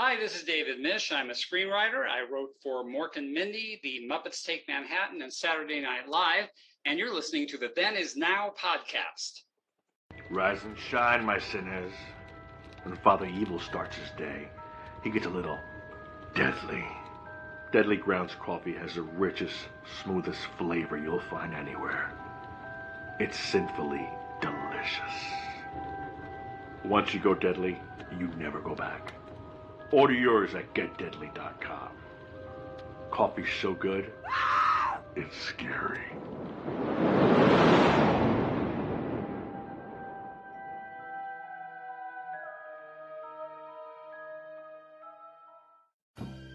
Hi, this is David Mish. I'm a screenwriter. I wrote for Mork and Mindy, The Muppets Take Manhattan, and Saturday Night Live, and you're listening to the Then Is Now podcast. Rise and shine, my sinners. When Father Evil starts his day, he gets a little deadly. Deadly Grounds coffee has the richest, smoothest flavor you'll find anywhere. It's sinfully delicious. Once you go deadly, you never go back. Order yours at getdeadly.com. Coffee's so good, it's scary.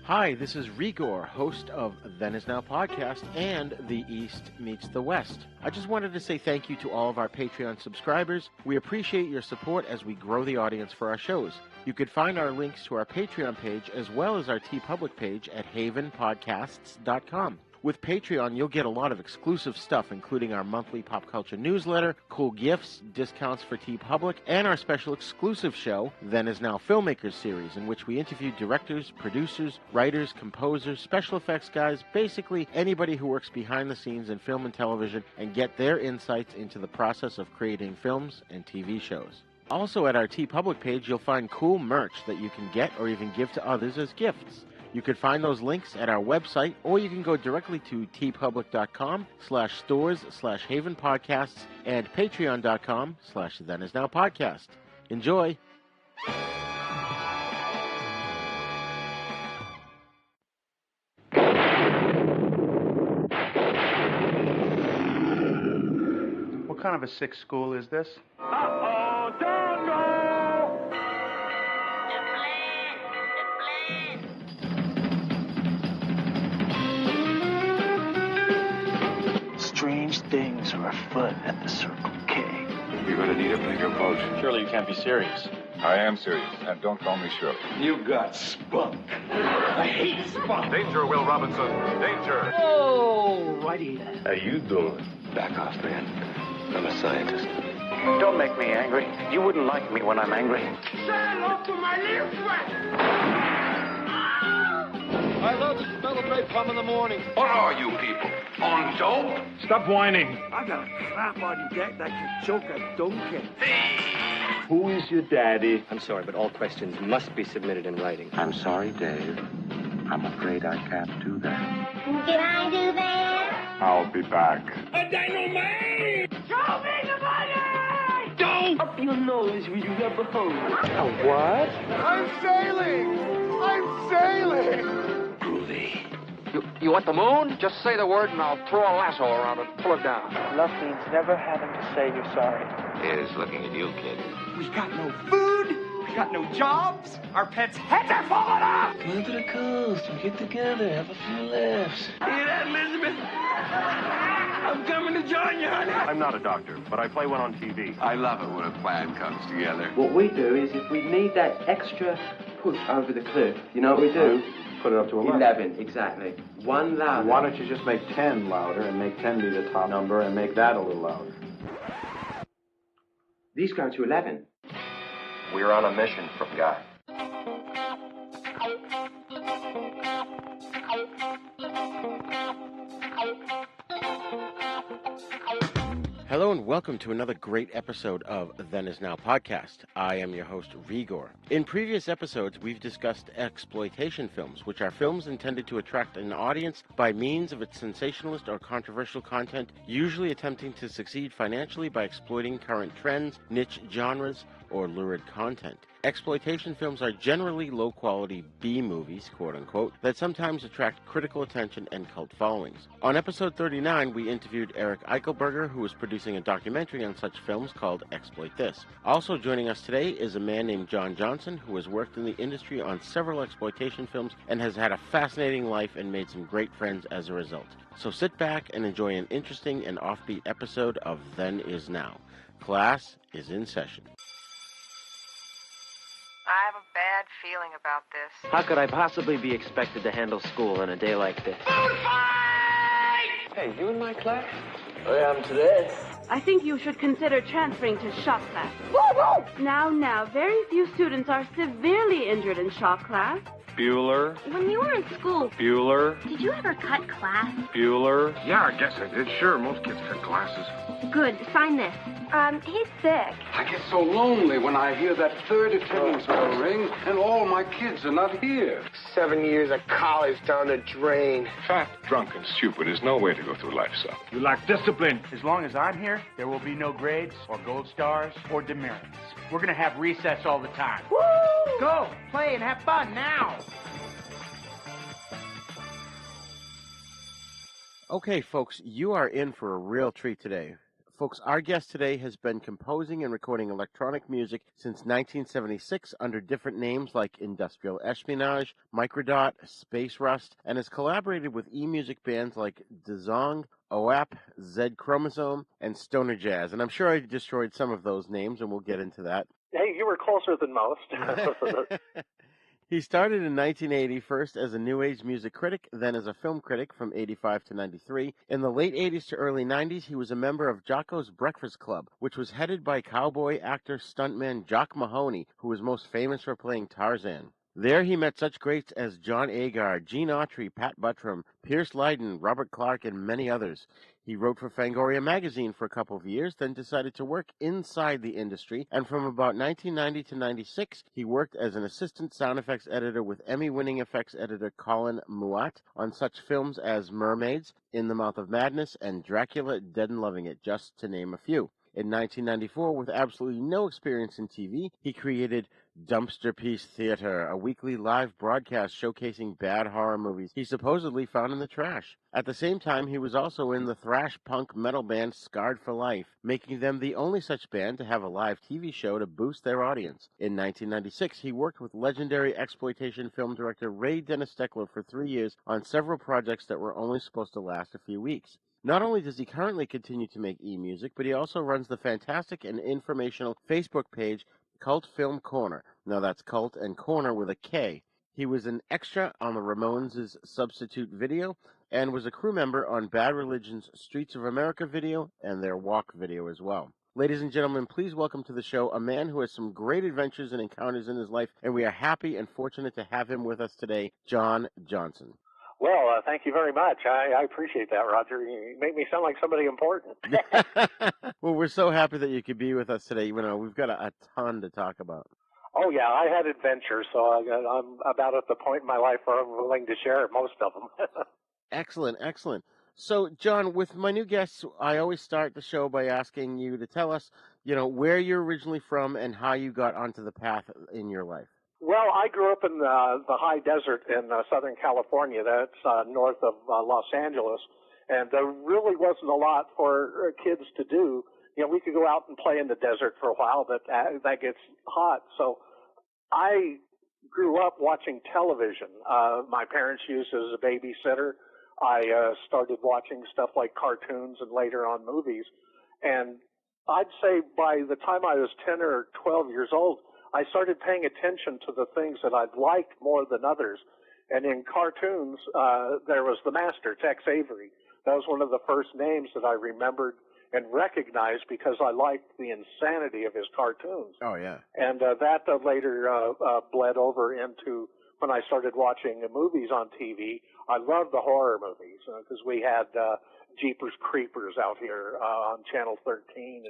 Hi, this is Re-Gor, host of Then Is Now podcast and The East Meets the West. I just wanted to say thank you to all of our Patreon subscribers. We appreciate your support as we grow the audience for our shows. You could find our links to our Patreon page as well as our TeePublic page at havenpodcasts.com. With Patreon, you'll get a lot of exclusive stuff, including our monthly pop culture newsletter, cool gifts, discounts for TeePublic, and our special exclusive show, Then Is Now Filmmakers series, in which we interview directors, producers, writers, composers, special effects guys, basically anybody who works behind the scenes in film and television, and get their insights into the process of creating films and TV shows. Also at our TeePublic page, you'll find cool merch that you can get or even give to others as gifts. You can find those links at our website, or you can go directly to tpublic.com/stores/havenpodcasts and patreon.com/thenisnowpodcast. Enjoy! What kind of a sick school is this? Uh-oh, don't go! Strange things are afoot at the Circle K. You're going to need a bigger boat. Surely you can't be serious. I am serious, and don't call me Shirley. You got spunk. I hate spunk. Danger, Will Robinson. Danger. Oh, righty then. How you doing? Back off, man. I'm a scientist. Don't make me angry. You wouldn't like me when I'm angry. Stand up to my little friend. I love the smell of napalm in the morning. What are you people? On dope? Stop whining. I got a crap on deck that can choke a donkey. Who is your daddy? I'm sorry, but all questions must be submitted in writing. I'm sorry, Dave. I'm afraid I can't do that. Can I do that? I'll be back. A dynamite! Show me the money! Don't! Up your nose where you never hold. A what? I'm sailing! I'm sailing! Groovy. You want the moon? Just say the word and I'll throw a lasso around it and pull it down. Love means never having to say you're sorry. Here's looking at you, kid. We got no food, we got no jobs, our pets' heads are falling off! Come to the coast and get together, have a few laughs. Hear that, Elizabeth? I'm coming to join you, honey. I'm not a doctor, but I play one on TV. I love it when a plan comes together. What we do is if we need that extra push over the cliff, you know what we do? Put it up to 11. 11, exactly. One louder. Why don't you just make 10 louder and make 10 be the top number and make that a little louder? These go to 11. We're on a mission from God. Hello and welcome to another great episode of Then Is Now podcast. I am your host, Re-Gor. In previous episodes, we've discussed exploitation films, which are films intended to attract an audience by means of its sensationalist or controversial content, usually attempting to succeed financially by exploiting current trends, niche genres, or lurid content. Exploitation films are generally low-quality B-movies, quote-unquote, that sometimes attract critical attention and cult followings. On episode 39, we interviewed Eric Eichelberger, who is producing a documentary on such films called Exploit This. Also joining us today is a man named John Johnson, who has worked in the industry on several exploitation films and has had a fascinating life and made some great friends as a result. So sit back and enjoy an interesting and offbeat episode of Then Is Now. Class is in session. I have a bad feeling about this. How could I possibly be expected to handle school on a day like this? Food fight! Hey, you in my class? I am today. I think you should consider transferring to shop class. Now, very few students are severely injured in shop class. Bueller. When you were in school, Bueller. did you ever cut class? Bueller. Yeah, I guess I did. Sure, most kids cut classes. Good. Sign this. He's sick. I get so lonely when I hear that third attendance bell ring and all my kids are not here. 7 years of college down the drain. Fat, drunk, and stupid is no way to go through life, son. You lack discipline. As long as I'm here, there will be no grades or gold stars or demerits. We're going to have recess all the time. Woo! Go, play, and have fun now. Okay, folks, you are in for a real treat today. Folks, our guest today has been composing and recording electronic music since 1976 under different names like Industrial Espionage, Microdot, Space Rust, and has collaborated with e-music bands like Dezong, OAP, Z Chromosome, and Stoner Jazz. And I'm sure I destroyed some of those names, and we'll get into that. Hey, you were closer than most. He started in 1980, first as a New Age music critic, then as a film critic from 85 to 93. In the late 80s to early 90s, he was a member of Jocko's Breakfast Club, which was headed by cowboy actor stuntman Jock Mahoney, who was most famous for playing Tarzan. There he met such greats as John Agar, Gene Autry, Pat Buttram, Pierce Lydon, Robert Clark, and many others. He wrote for Fangoria magazine for a couple of years, then decided to work inside the industry, and from about 1990 to 96, he worked as an assistant sound effects editor with Emmy-winning effects editor Colin Muat on such films as Mermaids, In the Mouth of Madness, and Dracula, Dead and Loving It, just to name a few. In 1994, with absolutely no experience in TV, he created Dumpster Piece Theater, a weekly live broadcast showcasing bad horror movies he supposedly found in the trash. At the same time, he was also in the thrash punk metal band Scarred for Life, making them the only such band to have a live TV show to boost their audience. In 1996, he worked with legendary exploitation film director Ray Dennis Steckler for 3 years on several projects that were only supposed to last a few weeks. Not only does he currently continue to make e-music, but he also runs the fantastic and informational Facebook page Kult Film Korner. Now that's Cult and Corner with a K. He was an extra on the Ramones' Substitute video and was a crew member on Bad Religion's Streets of America video and their Walk video as well. Ladies and gentlemen, please welcome to the show a man who has some great adventures and encounters in his life, and we are happy and fortunate to have him with us today, John Johnson. Well, thank you very much. I appreciate that, Roger. You make me sound like somebody important. Well, we're so happy that you could be with us today. You know, we've got a ton to talk about. Oh, yeah, I had adventures, so I'm about at the point in my life where I'm willing to share most of them. Excellent, excellent. So, John, with my new guests, I always start the show by asking you to tell us, you know, where you're originally from and how you got onto the path in your life. Well, I grew up in the high desert in Southern California. That's north of Los Angeles. And there really wasn't a lot for kids to do. You know, we could go out and play in the desert for a while, but that gets hot. So I grew up watching television. My parents used it as a babysitter. I started watching stuff like cartoons and later on movies. And I'd say by the time I was 10 or 12 years old, I started paying attention to the things that I'd liked more than others. And in cartoons, there was the master, Tex Avery. That was one of the first names that I remembered and recognized because I liked the insanity of his cartoons. Oh, yeah. And that later bled over into when I started watching movies on TV. I loved the horror movies because we had Jeepers Creepers out here on Channel 13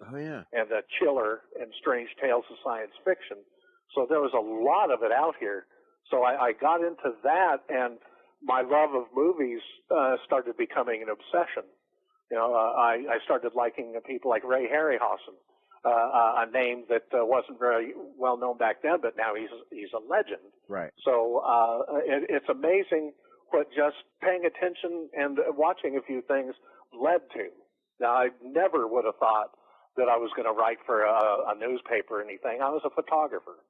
and Chiller and Strange Tales of Science Fiction. So there was a lot of it out here. So I got into that, and my love of movies started becoming an obsession. You know, I started liking people like Ray Harryhausen, a name that wasn't very well known back then, but now he's a legend. Right. So it's amazing what just paying attention and watching a few things led to. Now, I never would have thought that I was going to write for a newspaper or anything. I was a photographer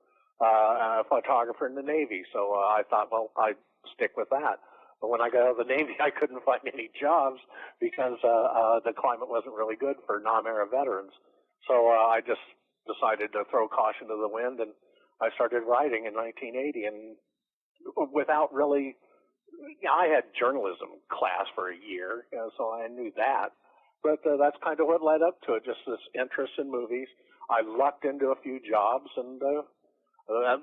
in the Navy, so I thought, well, I'd stick with that. But when I got out of the Navy, I couldn't find any jobs because the climate wasn't really good for non-era veterans. So I just decided to throw caution to the wind, and I started writing in 1980, and without really I had journalism class for a year, so I knew that. But that's kind of what led up to it, just this interest in movies. I lucked into a few jobs, and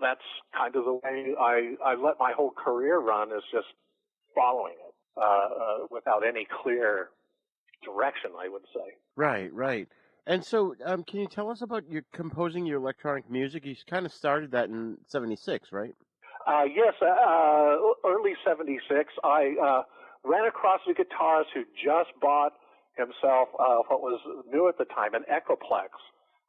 that's kind of the way I let my whole career run, is just following it without any clear direction, I would say. Right, right. And so, can you tell us about your composing your electronic music? You kind of started that in '76, right? Yes, early '76. I ran across a guitarist who just bought himself what was new at the time, an Echoplex,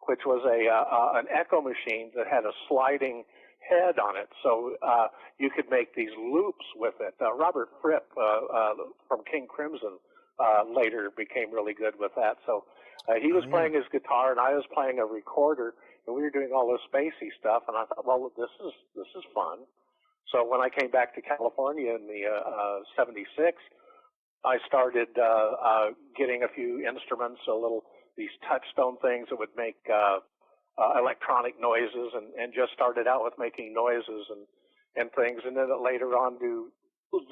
which was an echo machine that had a sliding head on it, so you could make these loops with it. Robert Fripp from King Crimson later became really good with that. So he was playing his guitar, and I was playing a recorder, and we were doing all this spacey stuff. And I thought, well, this is fun. So when I came back to California in the '76, I started getting a few instruments, these touchstone things that would make electronic noises, and just started out with making noises and things, and then it later on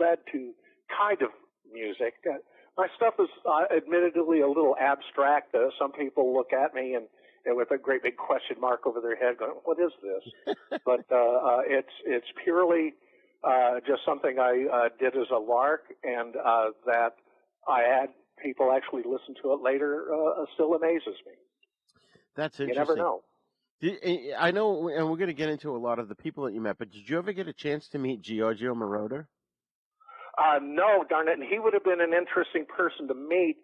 led to kind of music. My stuff is admittedly a little abstract. Some people look at me and with a great big question mark over their head going, what is this? But it's purely just something I did as a lark, and that I had people actually listen to it later still amazes me. That's interesting. You never know. I know, and we're going to get into a lot of the people that you met, but did you ever get a chance to meet Giorgio Moroder? No, darn it. And he would have been an interesting person to meet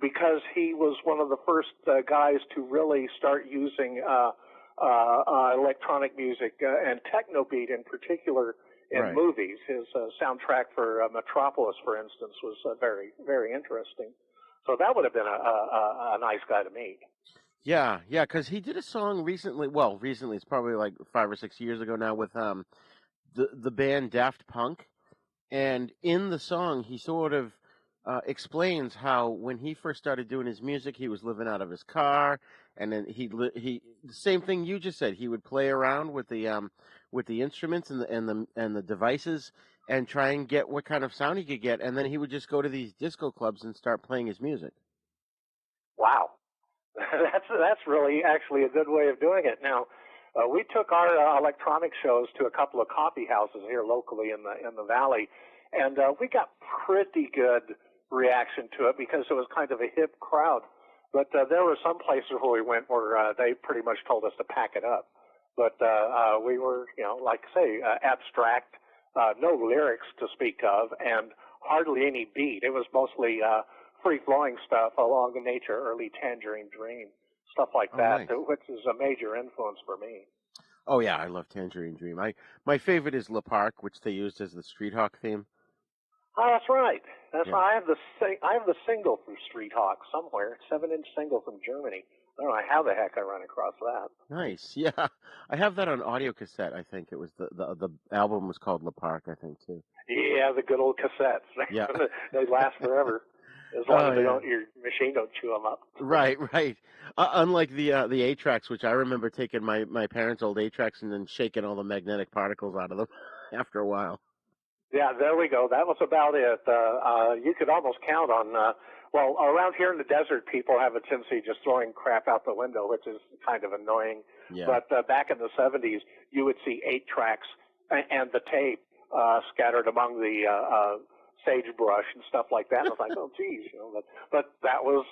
because he was one of the first guys to really start using electronic music and techno beat in particular in movies. His soundtrack for Metropolis, for instance, was very, very interesting. So that would have been a nice guy to meet. Yeah, because he did a song recently. Well, recently, it's probably like 5 or 6 years ago now, with the band Daft Punk. And in the song, he sort of explains how when he first started doing his music, he was living out of his car, and then he the same thing you just said. He would play around with the instruments and the devices and try and get what kind of sound he could get, and then he would just go to these disco clubs and start playing his music. Wow, that's really actually a good way of doing it. Now, we took our electronic shows to a couple of coffee houses here locally in the valley, and we got pretty good reaction to it because it was kind of a hip crowd. But there were some places where we went where they pretty much told us to pack it up. But we were, like I say, abstract, no lyrics to speak of, and hardly any beat. It was mostly free-flowing stuff along the nature, early Tangerine Dream, stuff like that, nice. Which is a major influence for me. Oh yeah, I love Tangerine Dream. My favorite is Le Parc, which they used as the Street Hawk theme. Oh, that's right. That's right. I have the single from Street Hawk somewhere, 7-inch single from Germany. I don't know how the heck I ran across that. Nice, yeah. I have that on audio cassette. I think it was the album was called Le Parc, I think too. Yeah, the good old cassettes. Yeah, they last forever. As long as your machine don't chew them up. Right. Unlike the 8-tracks, which I remember taking my parents' old 8-tracks and then shaking all the magnetic particles out of them after a while. Yeah, there we go. That was about it. You could almost count on, around here in the desert, people have a tendency of just throwing crap out the window, which is kind of annoying. Yeah. But back in the 70s, you would see 8-tracks and the tape scattered among the sagebrush and stuff like that. And I was like, oh, geez, but that was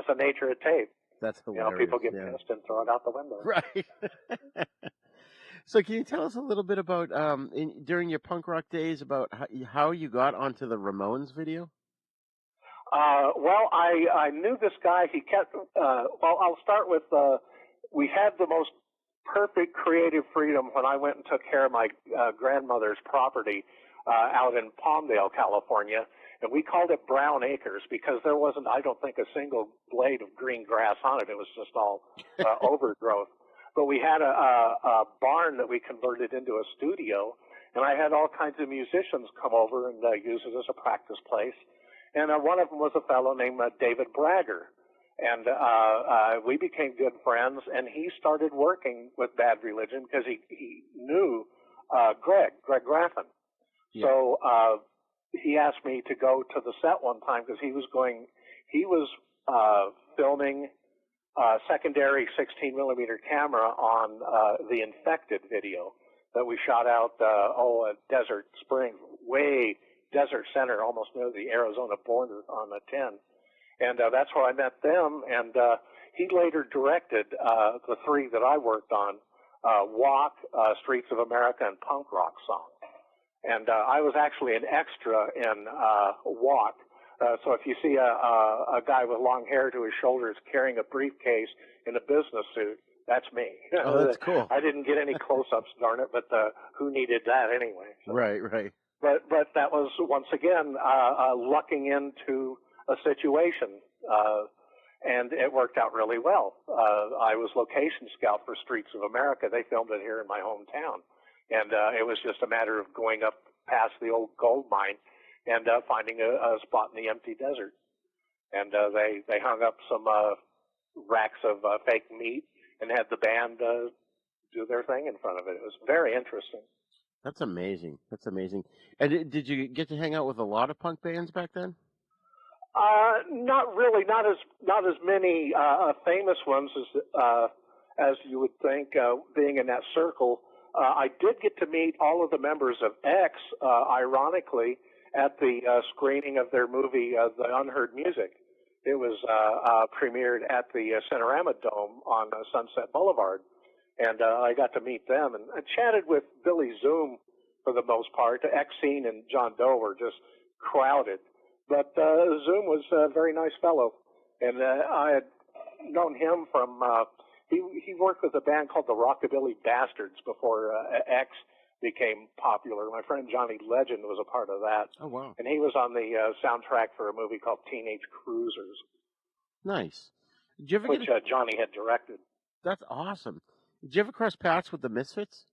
the nature of tape. That's hilarious. People get pissed and throw it out the window. Right. So can you tell us a little bit about, during your punk rock days, about how you got onto the Ramones video? I knew this guy. He kept, I'll start with, we had the most perfect creative freedom when I went and took care of my grandmother's property out in Palmdale, California, and we called it Brown Acres because there wasn't, I don't think, a single blade of green grass on it. It was just all overgrowth. But we had a barn that we converted into a studio, and I had all kinds of musicians come over and use it as a practice place. And one of them was a fellow named David Bragger. And we became good friends, and he started working with Bad Religion because he knew Greg Graffin, Yeah. So he asked me to go to the set one time because he was filming a secondary 16mm camera on the Infected video that we shot out at Desert Springs, way desert center, almost near the Arizona border on a 10. And that's where I met them, and he later directed the three that I worked on, Walk, Streets of America, and Punk Rock Song. And I was actually an extra in Walk. So if you see a guy with long hair to his shoulders carrying a briefcase in a business suit, that's me. Oh, that's cool. I didn't get any close-ups, darn it, but who needed that anyway? So. Right. But that was, once again, lucking into a situation, and it worked out really well. I was location scout for Streets of America. They filmed it here in my hometown, and it was just a matter of going up past the old gold mine and finding a spot in the empty desert. And they hung up some racks of fake meat and had the band do their thing in front of it. It was very interesting. That's amazing. And did you get to hang out with a lot of punk bands back then? Not really. Not as many famous ones as you would think. Being in that circle, I did get to meet all of the members of X. Ironically, at the screening of their movie, The Unheard Music. It was premiered at the Cinerama Dome on Sunset Boulevard, and I got to meet them, and I chatted with Billy Zoom for the most part. X-Scene and John Doe were just crowded, but Zoom was a very nice fellow, and I had known him from, he worked with a band called the Rockabilly Bastards before X became popular. My friend Johnny Legend was a part of that. Oh, wow. And he was on the soundtrack for a movie called Teenage Cruisers. Nice. Did you ever which Johnny had directed. That's awesome. Did you ever cross paths with the Misfits?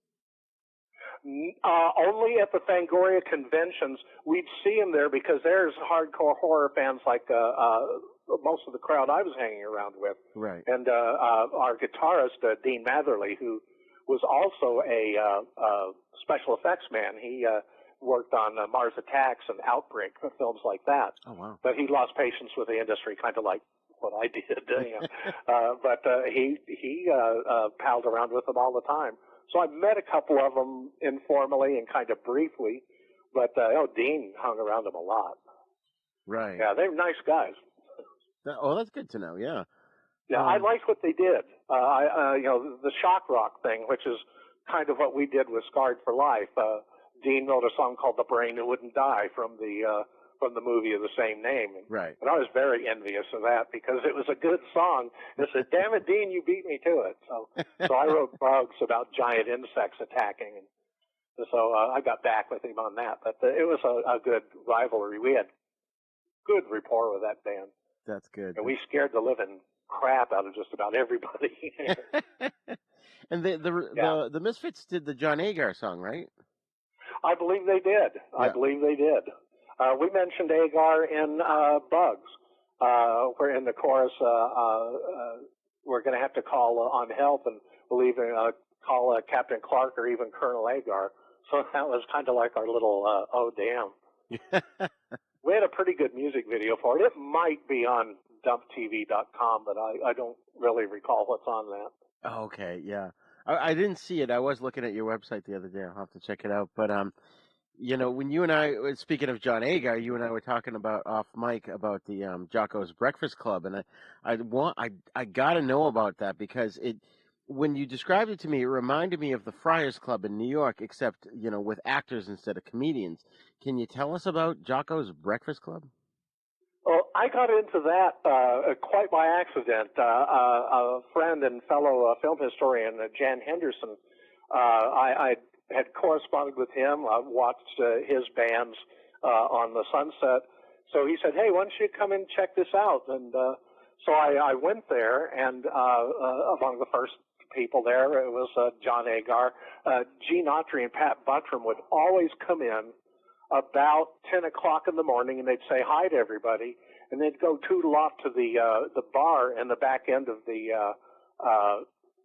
Only at the Fangoria conventions. We'd see them there because there's hardcore horror fans like most of the crowd I was hanging around with. Right. And our guitarist, Dean Matherly, who was also a special effects man. He worked on Mars Attacks and Outbreak, films like that. Oh, wow. But he lost patience with the industry, kind of like what I did. But he palled around with them all the time. So I met a couple of them informally and kind of briefly. But, Dean hung around them a lot. Right. Yeah, they were nice guys. That's good to know, yeah. Yeah, I liked what they did. The shock rock thing, which is kind of what we did with Scarred for Life. Dean wrote a song called "The Brain That Wouldn't Die" from the movie of the same name. Right. And I was very envious of that because it was a good song. And I said, "Damn it, Dean, you beat me to it." So I wrote Bugs about giant insects attacking, and so I got back with him on that. But it was a good rivalry. We had good rapport with that band. That's good. And we scared the living crap out of just about everybody. And the Misfits did the John Agar song, right? I believe they did. Yeah. I believe they did. We mentioned Agar in Bugs, where in the chorus we're going to have to call on help, and we'll even call Captain Clark or even Colonel Agar. So that was kind of like our little oh damn. We had a pretty good music video for it. It might be on dumptv.com, but I don't really recall what's on that. Oh, okay, yeah. I didn't see it. I was looking at your website the other day. I'll have to check it out. But, when you and I, speaking of John Agar, you and I were talking about off mic about the Jocko's Breakfast Club, and I got to know about that because when you described it to me, it reminded me of the Friars Club in New York, except, with actors instead of comedians. Can you tell us about Jocko's Breakfast Club? Well, I got into that quite by accident. A friend and fellow film historian, Jan Henderson, I had corresponded with him. I watched his bands on the Sunset. So he said, "Hey, why don't you come and check this out?" And so I went there, and among the first people there, it was John Agar. Gene Autry and Pat Buttram would always come in about 10 o'clock in the morning, and they'd say hi to everybody, and they'd go tootle off to the bar in the back end of the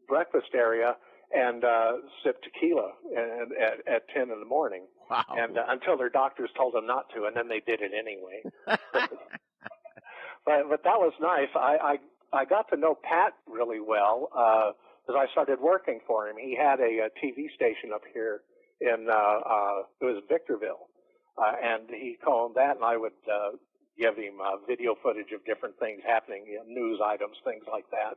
breakfast area, and sip tequila at 10 in the morning. Wow. And until their doctors told them not to, and then they did it anyway. But that was nice. I got to know Pat really well because I started working for him. He had a TV station up here in it was Victorville, and he called that, and I would give him video footage of different things happening, news items, things like that.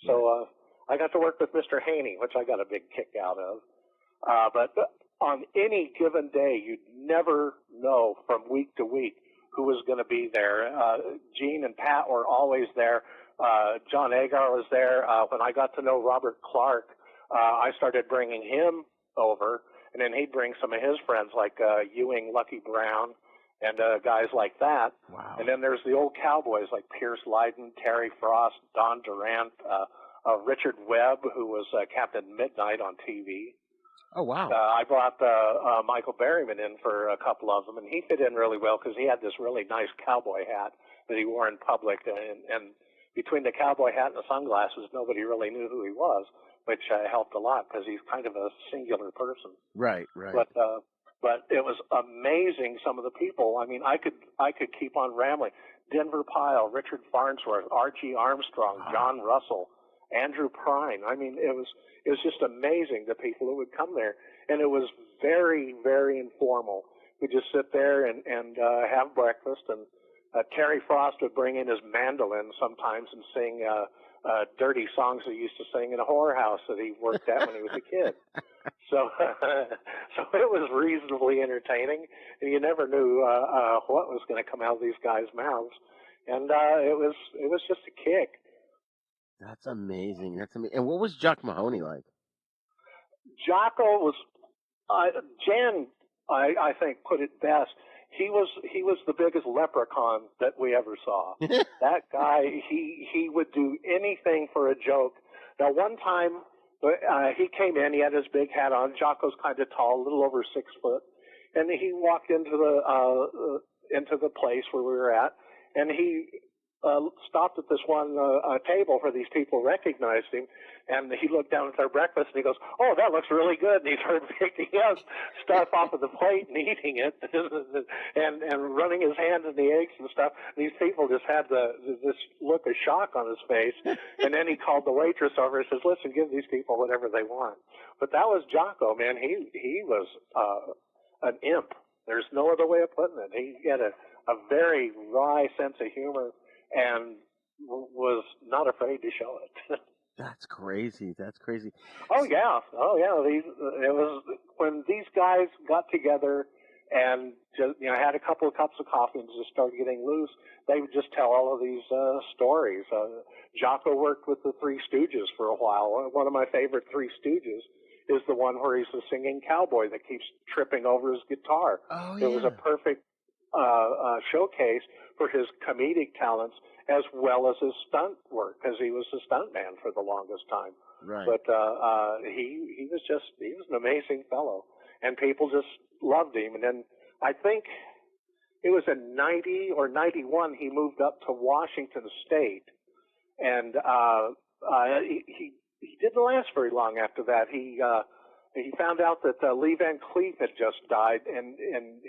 So I got to work with Mr. Haney, which I got a big kick out of. But on any given day, you'd never know from week to week who was going to be there. Gene and Pat were always there. John Agar was there. When I got to know Robert Clark, I started bringing him over, and then he'd bring some of his friends like Ewing, Lucky Brown, and guys like that. Wow. And then there's the old cowboys like Pierce Lydon, Terry Frost, Don Durant, Richard Webb, who was Captain Midnight on TV. Oh, wow. I brought Michael Berryman in for a couple of them, and he fit in really well because he had this really nice cowboy hat that he wore in public. And between the cowboy hat and the sunglasses, nobody really knew who he was, which helped a lot because he's kind of a singular person. Right, right. But it was amazing, some of the people. I mean, I could keep on rambling. Denver Pyle, Richard Farnsworth, Archie Armstrong, John Russell, Andrew Prine. I mean, it was just amazing, the people that would come there. And it was very, very informal. We'd just sit there and have breakfast, and Terry Frost would bring in his mandolin sometimes and sing dirty songs he used to sing in a whorehouse that he worked at when he was a kid. So it was reasonably entertaining, and you never knew what was going to come out of these guys' mouths. And it was just a kick. That's amazing. That's amazing. And what was Jock Mahoney like? Jocko was, Jan, I think, put it best. He was the biggest leprechaun that we ever saw. That guy, he would do anything for a joke. Now, one time, he came in, he had his big hat on. Jocko's kind of tall, a little over 6 foot. And he walked into the place where we were at, and he stopped at this one table where these people recognized him, and he looked down at their breakfast and he goes, "Oh, that looks really good." And he started picking up stuff off of the plate and eating it, and running his hands in the eggs and stuff. And these people just had this look of shock on his face. And then he called the waitress over and says, "Listen, give these people whatever they want." But that was Jocko, man. He was an imp. There's no other way of putting it. He had a very wry sense of humor, and was not afraid to show it. That's crazy. That's crazy. Oh yeah. It was when these guys got together and just had a couple of cups of coffee and just started getting loose. They would just tell all of these stories. Jocko worked with the Three Stooges for a while. One of my favorite Three Stooges is the one where he's the singing cowboy that keeps tripping over his guitar. Oh, yeah. It was a perfect showcase for his comedic talents as well as his stunt work, because he was a stunt man for the longest time. Right. But he was an amazing fellow, and people just loved him. And then I think it was in 90 or 91 he moved up to Washington State, and he didn't last very long after that. He found out that Lee Van Cleef had just died, and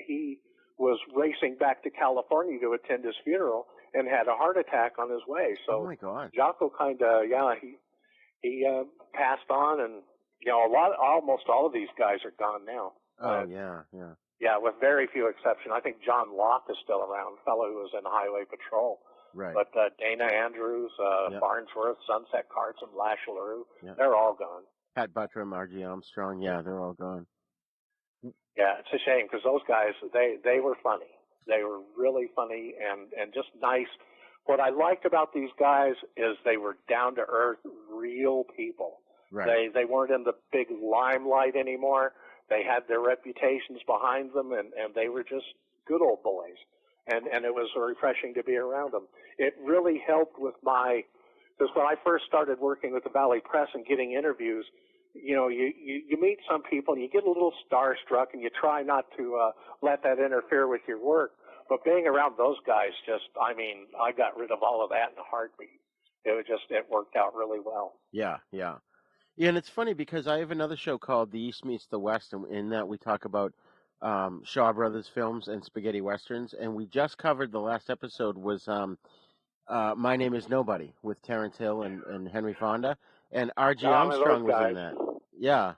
he was racing back to California to attend his funeral and had a heart attack on his way. So oh my God. Jocko kind of, he passed on, and almost all of these guys are gone now. Oh yeah. Yeah, with very few exceptions. I think John Locke is still around, a fellow who was in Highway Patrol. Right. But Dana Andrews, Farnsworth, Sunset Carson, Lash LaRue, they're all gone. Pat Buttram, R.G. Armstrong, yeah, they're all gone. Yeah, it's a shame because those guys, they were funny. They were really funny and just nice. What I liked about these guys is they were down to earth, real people. Right. They weren't in the big limelight anymore. They had their reputations behind them, and they were just good old boys. And it was refreshing to be around them. It really helped with because when I first started working with the Valley Press and getting interviews, you meet some people and you get a little starstruck and you try not to let that interfere with your work. But being around those guys I got rid of all of that in a heartbeat. It worked out really well. Yeah. Yeah, and it's funny because I have another show called The East Meets the West, and in that we talk about Shaw Brothers films and spaghetti westerns, and we just covered the last episode was My Name Is Nobody with Terrence Hill and Henry Fonda, and R.G. Armstrong was in that. Yeah,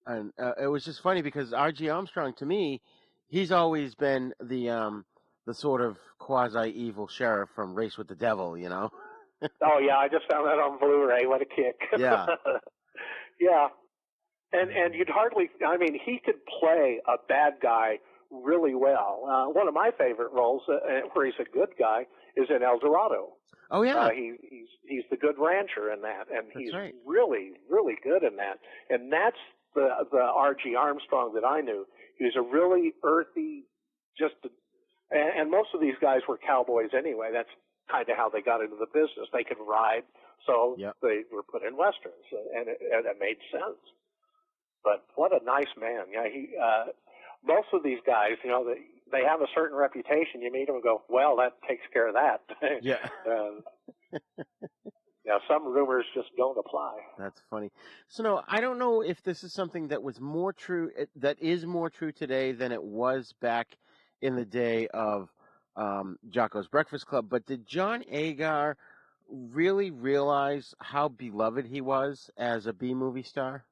and it was just funny because R.G. Armstrong, to me, he's always been the sort of quasi-evil sheriff from Race with the Devil, you know? Oh, yeah, I just found that on Blu-ray. What a kick. Yeah. Yeah. And you'd hardly, I mean, he could play a bad guy really well. One of my favorite roles, where he's a good guy, is in El Dorado. Oh, yeah. He's the good rancher in that, and That's he's right. really, really good in that. And that's the R.G. Armstrong that I knew. He was a really earthy, and most of these guys were cowboys anyway. That's kind of how they got into the business. They could ride, so they were put in westerns, and it made sense. But what a nice man! Yeah, most of these guys, you know, they have a certain reputation. You meet them and go, well, that takes care of that. Yeah. Yeah, some rumors just don't apply. That's funny. So, no, I don't know if this is something that was more true, that is more true today than it was back in the day of Jocko's Breakfast Club, but did John Agar really realize how beloved he was as a B-movie star?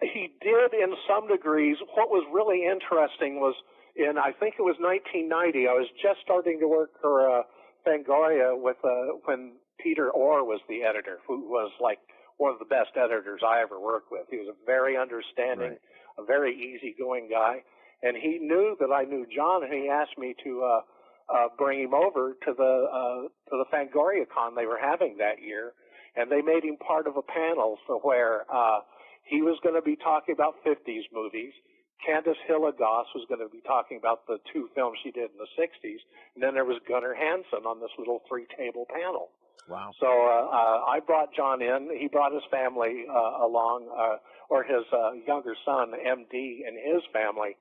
He did in some degrees. What was really interesting was I think it was 1990, I was just starting to work for Fangoria when Peter Orr was the editor, who was like one of the best editors I ever worked with. He was a very understanding, a very easygoing guy, and he knew that I knew John, and he asked me to bring him over to the Fangoria Con they were having that year, and they made him part of a panel where he was going to be talking about 50s movies. Candace Hilligoss was going to be talking about the two films she did in the 60s, and then there was Gunnar Hansen on this little three-table panel. Wow. So I brought John in. He brought his family along, or his younger son, MD, and his family.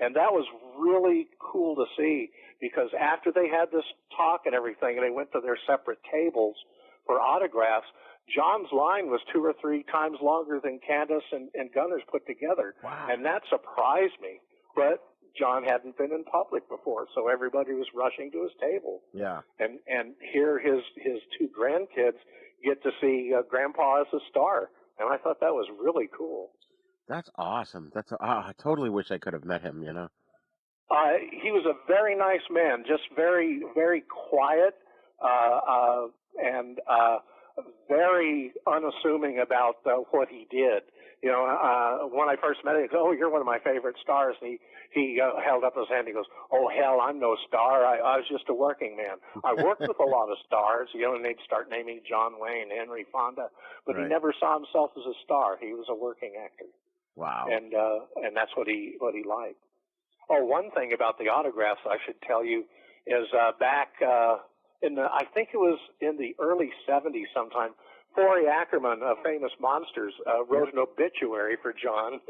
And that was really cool to see, because after they had this talk and everything, and they went to their separate tables for autographs, John's line was 2 or 3 times longer than Candace and Gunnar's put together. Wow. And that surprised me. But John hadn't been in public before, so everybody was rushing to his table. Yeah. And here his 2 grandkids get to see Grandpa as a star. And I thought that was really cool. That's awesome. I totally wish I could have met him, you know. He was a very nice man, just very, very quiet, and very unassuming about what he did. You know, when I first met him, he goes, "Oh, you're one of my favorite stars." And he held up his hand. He goes, "Oh, hell, I'm no star. I was just a working man. I worked with a lot of stars, you know," and they'd start naming John Wayne, Henry Fonda, but he never saw himself as a star. He was a working actor. Wow. And that's what he liked. Oh, one thing about the autographs I should tell you is back I think it was in the early 70s sometime, Forey Ackerman of Famous Monsters wrote an obituary for John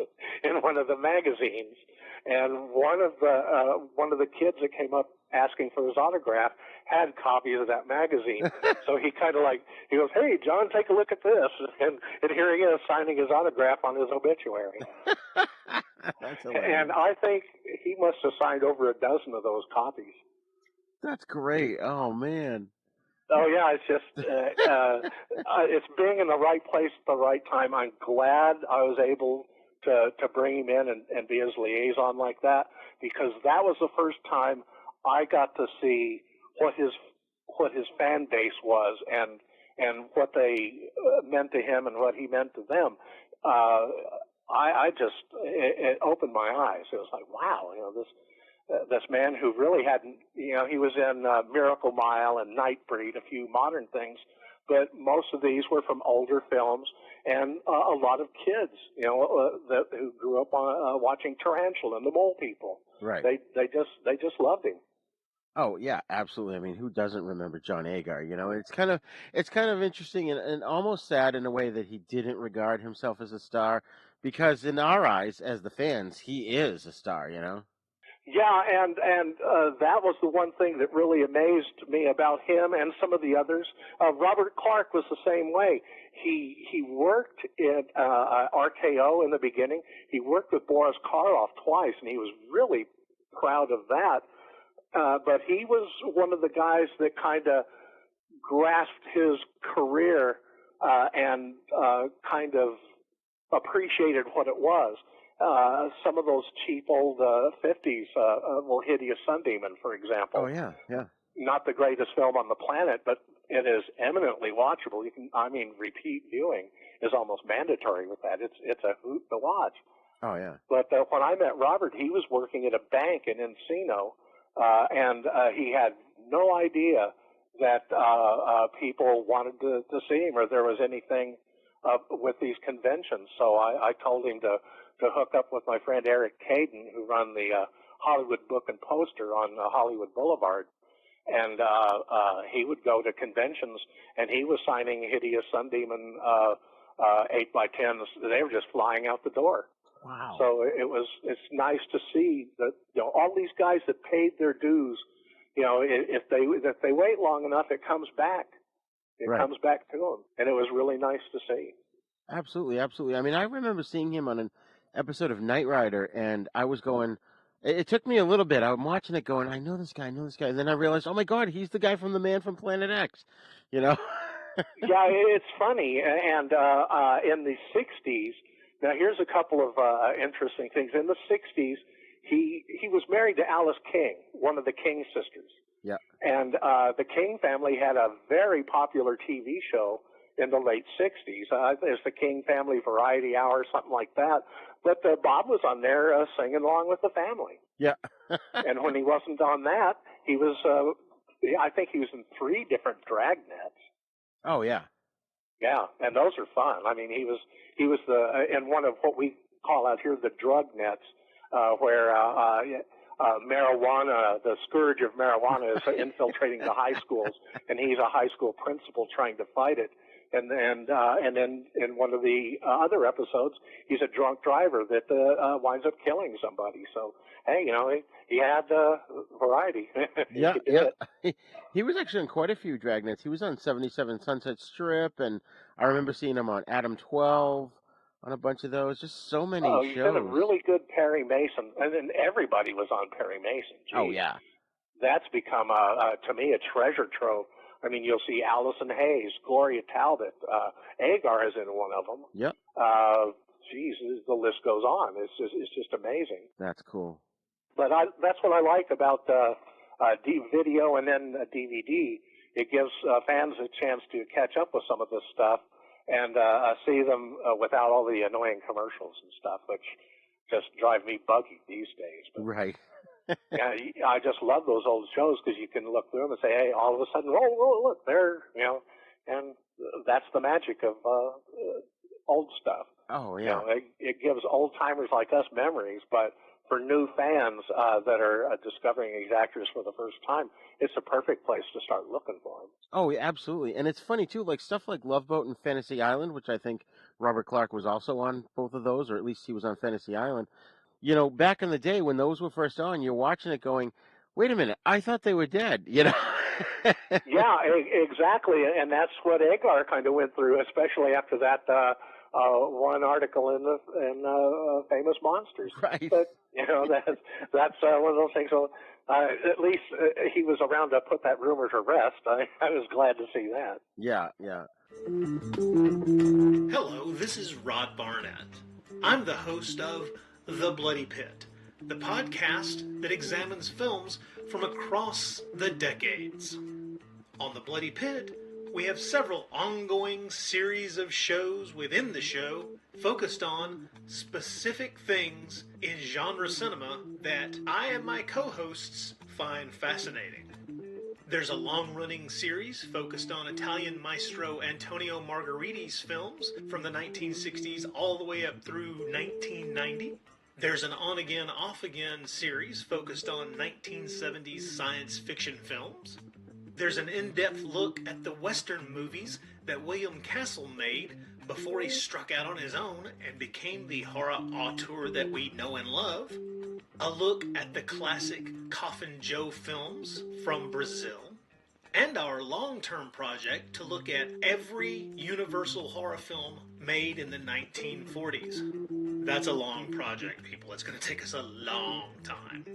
in one of the magazines, and one of the kids that came up asking for his autograph had copies of that magazine. So he kind of he goes, "Hey, John, take a look at this," and here he is signing his autograph on his obituary. That's hilarious. And I think he must have signed over a dozen of those copies. That's great. Oh, man. Oh, yeah, it's just, it's being in the right place at the right time. I'm glad I was able to bring him in and be his liaison like that, because that was the first time I got to see what his fan base was and what they meant to him and what he meant to them. It opened my eyes. It was like, wow, you know, this man who really hadn't, you know, he was in Miracle Mile and Nightbreed, a few modern things, but most of these were from older films, and a lot of kids, you know, who grew up watching Tarantula and the Mole People. Right. They just loved him. Oh yeah, absolutely. I mean, who doesn't remember John Agar? You know, it's kind of interesting and almost sad in a way that he didn't regard himself as a star, because in our eyes, as the fans, he is a star. You know. Yeah, and that was the one thing that really amazed me about him and some of the others. Robert Clark was the same way. He worked at RKO in the beginning. He worked with Boris Karloff twice, and he was really proud of that. But he was one of the guys that kind of grasped his career and kind of appreciated what it was. Some of those cheap old 50s, Hideous Sun Demon, for example. Oh, yeah, yeah. Not the greatest film on the planet, but it is eminently watchable. Repeat viewing is almost mandatory with that. It's a hoot to watch. Oh, yeah. But when I met Robert, he was working at a bank in Encino, and he had no idea that people wanted to see him or there was anything with these conventions. So I told him to hook up with my friend Eric Caden, who run the Hollywood Book and Poster on Hollywood Boulevard. And he would go to conventions, and he was signing Hideous Sun Demon 8x10s. They were just flying out the door. Wow. So it's nice to see that, all these guys that paid their dues, if they wait long enough, it comes back. It comes back to them, and it was really nice to see. Absolutely, absolutely. I mean, I remember seeing him on an episode of Knight Rider, and I was going. It took me a little bit. I'm watching it going, I know this guy. And then I realized, oh, my God, he's the guy from The Man from Planet X, Yeah, it's funny. And in the 60s, now here's a couple of interesting things. In the 60s, he was married to Alice King, one of the King sisters. Yeah. And the King family had a very popular TV show in the late 60s. There's the King Family Variety Hour, something like that. But Bob was on there singing along with the family. Yeah. And when he wasn't on that, he was, I think he was in 3 different Dragnets. Oh, yeah. Yeah, and those are fun. I mean, he was in one of what we call out here the drug nets, where marijuana, the scourge of marijuana, is infiltrating the high schools, and he's a high school principal trying to fight it. And then in one of the other episodes, he's a drunk driver that winds up killing somebody. So hey, he had variety. Yeah. He was actually on quite a few Dragnets. He was on 77 Sunset Strip, and I remember seeing him on Adam 12, on a bunch of those. Just so many shows. He did a really good Perry Mason, and then everybody was on Perry Mason. Jeez. Oh yeah. That's become to me a treasure trove. I mean, you'll see Allison Hayes, Gloria Talbot, Agar is in one of them. Yep. The list goes on. It's just amazing. That's cool. But that's what I like about video and then DVD. It gives fans a chance to catch up with some of this stuff and see them without all the annoying commercials and stuff, which just drive me buggy these days. But, right. Yeah, I just love those old shows because you can look through them and say, hey, all of a sudden, oh, look, there, and that's the magic of old stuff. Oh, yeah. It gives old timers like us memories, but for new fans that are discovering these actors for the first time, it's a perfect place to start looking for them. Oh, yeah, absolutely. And it's funny, too, like stuff like Love Boat and Fantasy Island, which I think Robert Clark was also on both of those, or at least he was on Fantasy Island. Back in the day when those were first on, you're watching it going, wait a minute, I thought they were dead, Yeah, exactly. And that's what Agar kind of went through, especially after that one article in Famous Monsters. Right. But, that's one of those things. So at least he was around to put that rumor to rest. I was glad to see that. Yeah. Hello, this is Rod Barnett. I'm the host of The Bloody Pit, the podcast that examines films from across the decades. On The Bloody Pit, we have several ongoing series of shows within the show focused on specific things in genre cinema that I and my co-hosts find fascinating. There's a long-running series focused on Italian maestro Antonio Margheriti's films from the 1960s all the way up through 1990. There's an on-again, off-again series focused on 1970s science fiction films. There's an in-depth look at the Western movies that William Castle made before he struck out on his own and became the horror auteur that we know and love. A look at the classic Coffin Joe films from Brazil. and our long-term project to look at every Universal horror film made in the 1940s. That's a long project, people. It's going to take us a long time.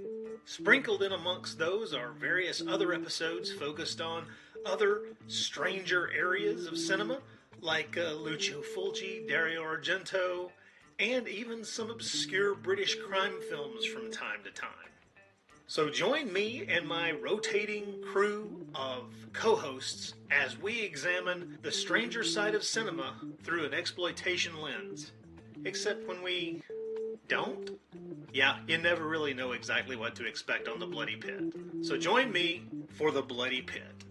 Sprinkled in amongst those are various other episodes focused on other stranger areas of cinema, like Lucio Fulci, Dario Argento, and even some obscure British crime films from time to time. So join me and my rotating crew of co-hosts as we examine the stranger side of cinema through an exploitation lens. Except when we don't? Yeah, you never really know exactly what to expect on The Bloody Pit. So join me for The Bloody Pit.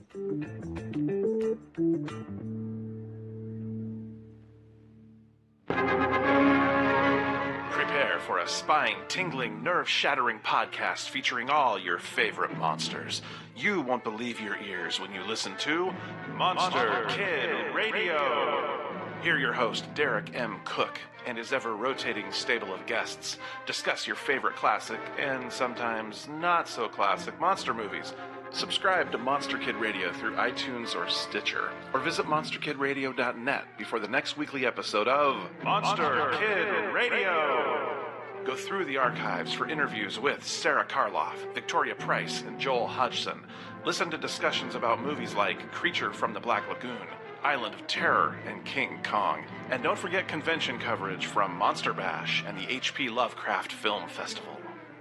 Prepare for a spine-tingling, nerve-shattering podcast featuring all your favorite monsters. You won't believe your ears when you listen to Monster Kid Radio. Hear your host, Derek M. Cook, and his ever-rotating stable of guests discuss your favorite classic and sometimes not-so-classic monster movies. Subscribe to Monster Kid Radio through iTunes or Stitcher, or visit monsterkidradio.net before the next weekly episode of Monster Kid Radio. Go through the archives for interviews with Sarah Karloff, Victoria Price, and Joel Hodgson. Listen to discussions about movies like Creature from the Black Lagoon, Island of Terror, and King Kong. And don't forget convention coverage from Monster Bash and the H.P. Lovecraft Film Festival.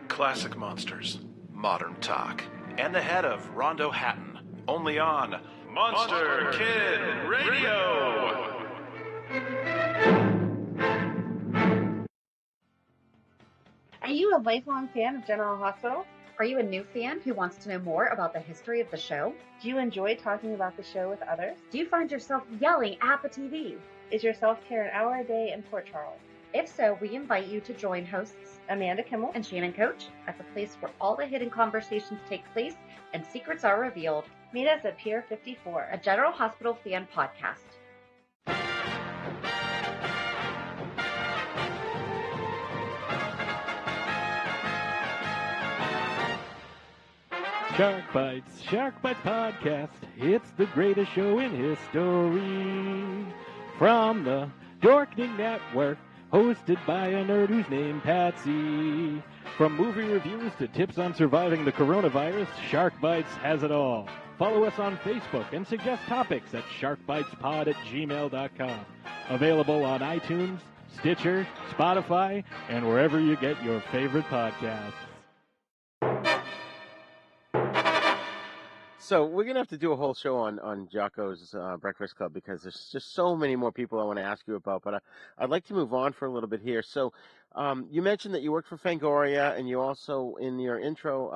Classic monsters, modern talk, and the head of Rondo Hatton, only on Monster Kid Radio! Are you a lifelong fan of General Hospital? Are you a new fan who wants to know more about the history of the show? Do you enjoy talking about the show with others? Do you find yourself yelling at the TV? Is your self-care an hour a day in Port Charles? If so, we invite you to join hosts Amanda Kimmel and Shannon Coach at the place where all the hidden conversations take place and secrets are revealed. Meet us at Pier 54, a General Hospital fan podcast. Shark Bites Podcast. It's the greatest show in history. From the Dorkening Network, hosted by a nerd who's named Patsy. From movie reviews to tips on surviving the coronavirus, Shark Bites has it all. Follow us on Facebook and suggest topics at sharkbitespod@gmail.com. Available on iTunes, Stitcher, Spotify, and wherever you get your favorite podcasts. So we're going to have to do a whole show on Jocko's Breakfast Club because there's just so many more people I want to ask you about. But I'd like to move on for a little bit here. So you mentioned that you worked for Fangoria, and you also, in your intro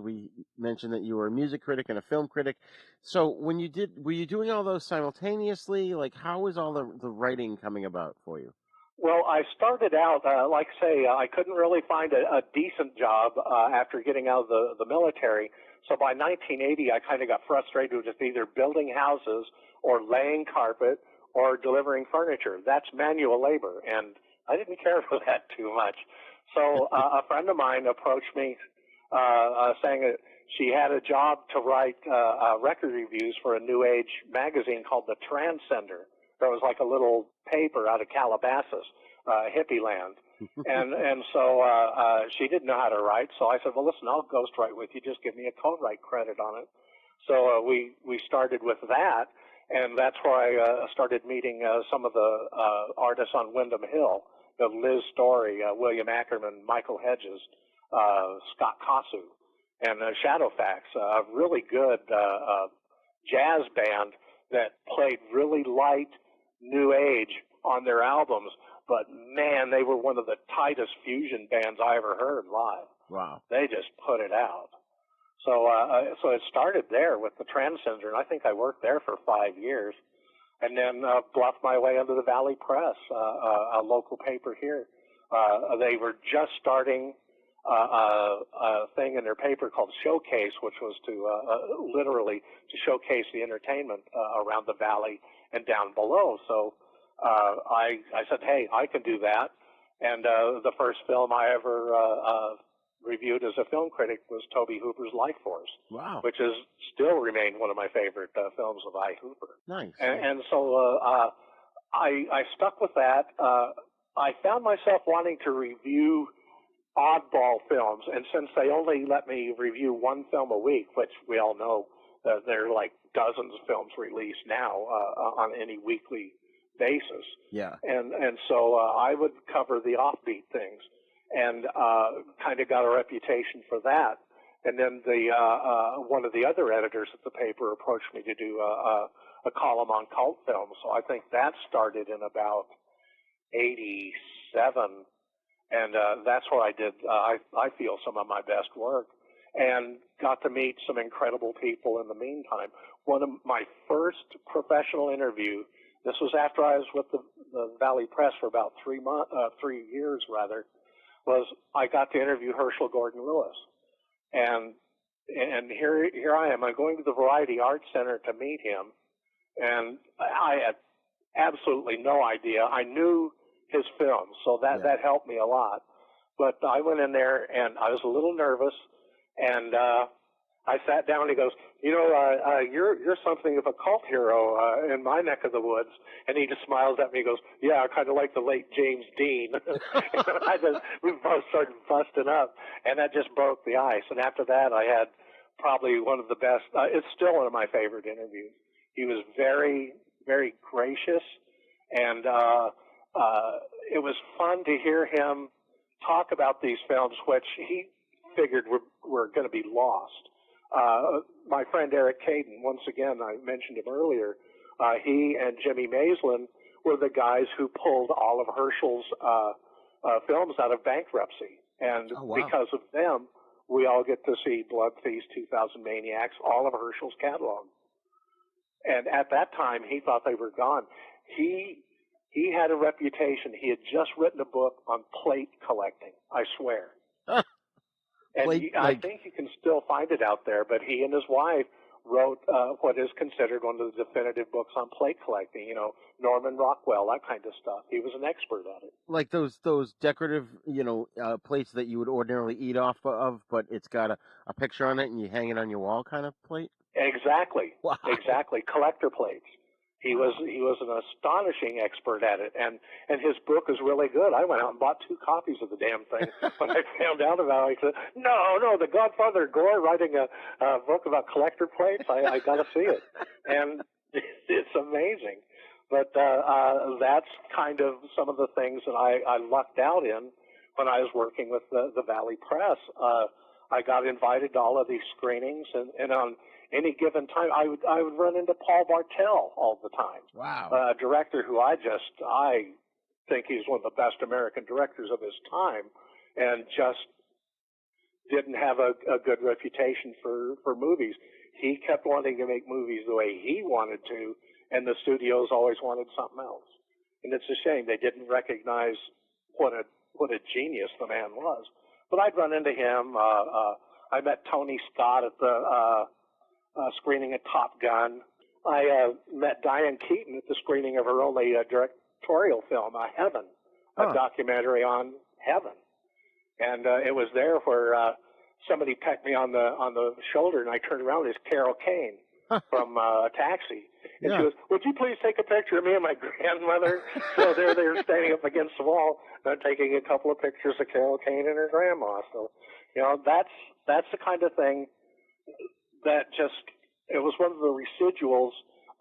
we mentioned that you were a music critic and a film critic. So were you doing all those simultaneously? Like, how was all the writing coming about for you? Well, I started out, like I say, I couldn't really find a decent job after getting out of the military. So by 1980, I kind of got frustrated with just either building houses or laying carpet or delivering furniture. That's manual labor, and I didn't care for that too much. So a friend of mine approached me saying that she had a job to write record reviews for a New Age magazine called The Transcender. There was like a little paper out of Calabasas, hippie land. And so she didn't know how to write, so I said, well, listen, I'll ghostwrite with you. Just give me a co-write credit on it. So we started with that, and that's where I started meeting some of the artists on Windham Hill, Liz Story, William Ackerman, Michael Hedges, Scott Kasu, and Shadowfax, a really good jazz band that played really light new age on their albums. But, man, they were one of the tightest fusion bands I ever heard live. Wow. They just put it out. So so it started there with the Transcender, and I think I worked there for 5 years. And then bluffed my way into the Valley Press, a local paper here. They were just starting a thing in their paper called Showcase, which was to literally to showcase the entertainment around the valley and down below. So I said, hey, I can do that. And the first film I ever reviewed as a film critic was Tobe Hooper's Life Force. Wow. Which has still remained one of my favorite films of I. Hooper. Nice. And so I stuck with that. I found myself wanting to review oddball films, and since they only let me review one film a week, which we all know there are like dozens of films released now on any weekly basis. Yeah. And so I would cover the offbeat things, and kind of got a reputation for that. And then the one of the other editors at the paper approached me to do a column on cult films. So I think that started in about 87, and that's where I did, I feel, some of my best work, and got to meet some incredible people in the meantime. One of my first professional interview, this was after I was with the Valley Press for about 3 years rather, was I got to interview Herschel Gordon Lewis. And here I am. I'm going to the Variety Arts Center to meet him, and I had absolutely no idea. I knew his films, so that helped me a lot. But I went in there, and I was a little nervous, and I sat down, and he goes, you're something of a cult hero in my neck of the woods. And he just smiles at me and goes, yeah, kind of like the late James Dean. We both started busting up, and that just broke the ice. And after that, I had probably one of the best, it's still one of my favorite interviews. He was very, very gracious, and it was fun to hear him talk about these films, which he figured were going to be lost. My friend Eric Caden, once again, I mentioned him earlier, he and Jimmy Maislin were the guys who pulled all of Herschel's films out of bankruptcy. And because of them, we all get to see Blood Feast, 2000 Maniacs, all of Herschel's catalog. And at that time, he thought they were gone. He had a reputation. He had just written a book on plate collecting, I swear. And I think you can still find it out there, but he and his wife wrote what is considered one of the definitive books on plate collecting, Norman Rockwell, that kind of stuff. He was an expert at it. Like those decorative, plates that you would ordinarily eat off of, but it's got a picture on it and you hang it on your wall kind of plate? Exactly. Wow. Exactly. Collector plates. He was an astonishing expert at it, and his book is really good. I went out and bought 2 copies of the damn thing. When I found out about it, I said, no, the Godfather Gore writing a book about collector plates, I got to see it. And it's amazing. But that's kind of some of the things that I lucked out in when I was working with the Valley Press. I got invited to all of these screenings, and on any given time, I would run into Paul Bartel all the time. Wow. A director who I think he's one of the best American directors of his time, and just didn't have a good reputation for movies. He kept wanting to make movies the way he wanted to, and the studios always wanted something else. And it's a shame they didn't recognize what a genius the man was. But I'd run into him. I met Tony Scott at the screening of Top Gun. I met Diane Keaton at the screening of her only directorial film, Heaven, a documentary on heaven. And it was there where somebody pecked me on the shoulder, and I turned around. It's Carol Kane from Taxi. And she goes, would you please take a picture of me and my grandmother? So they're standing up against the wall, taking a couple of pictures of Carol Kane and her grandma. So, that's the kind of thing that it was one of the residuals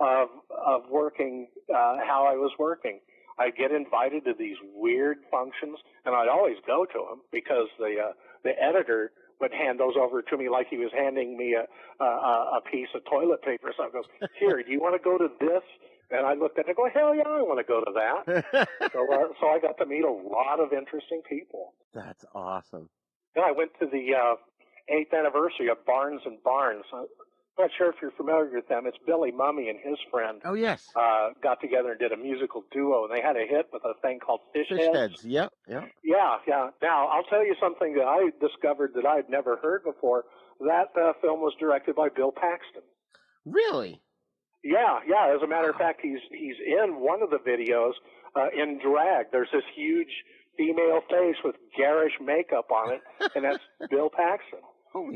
of working how I was working. I'd get invited to these weird functions, and I'd always go to them because the editor would hand those over to me like he was handing me a piece of toilet paper. So I go, here, do you want to go to this? And I looked at it and go, hell yeah, I want to go to that. So I got to meet a lot of interesting people. That's awesome. Yeah, I went to the 8th anniversary of Barnes and Barnes. I'm not sure if you're familiar with them. It's Billy Mummy and his friend. Oh, yes. Got together and did a musical duo, and they had a hit with a thing called Fish Heads. Yep. Yeah. Now, I'll tell you something that I discovered that I'd never heard before. That film was directed by Bill Paxton. Really? Yeah. As a matter of fact, he's in one of the videos in drag. There's this huge female face with garish makeup on it, and that's Bill Paxton.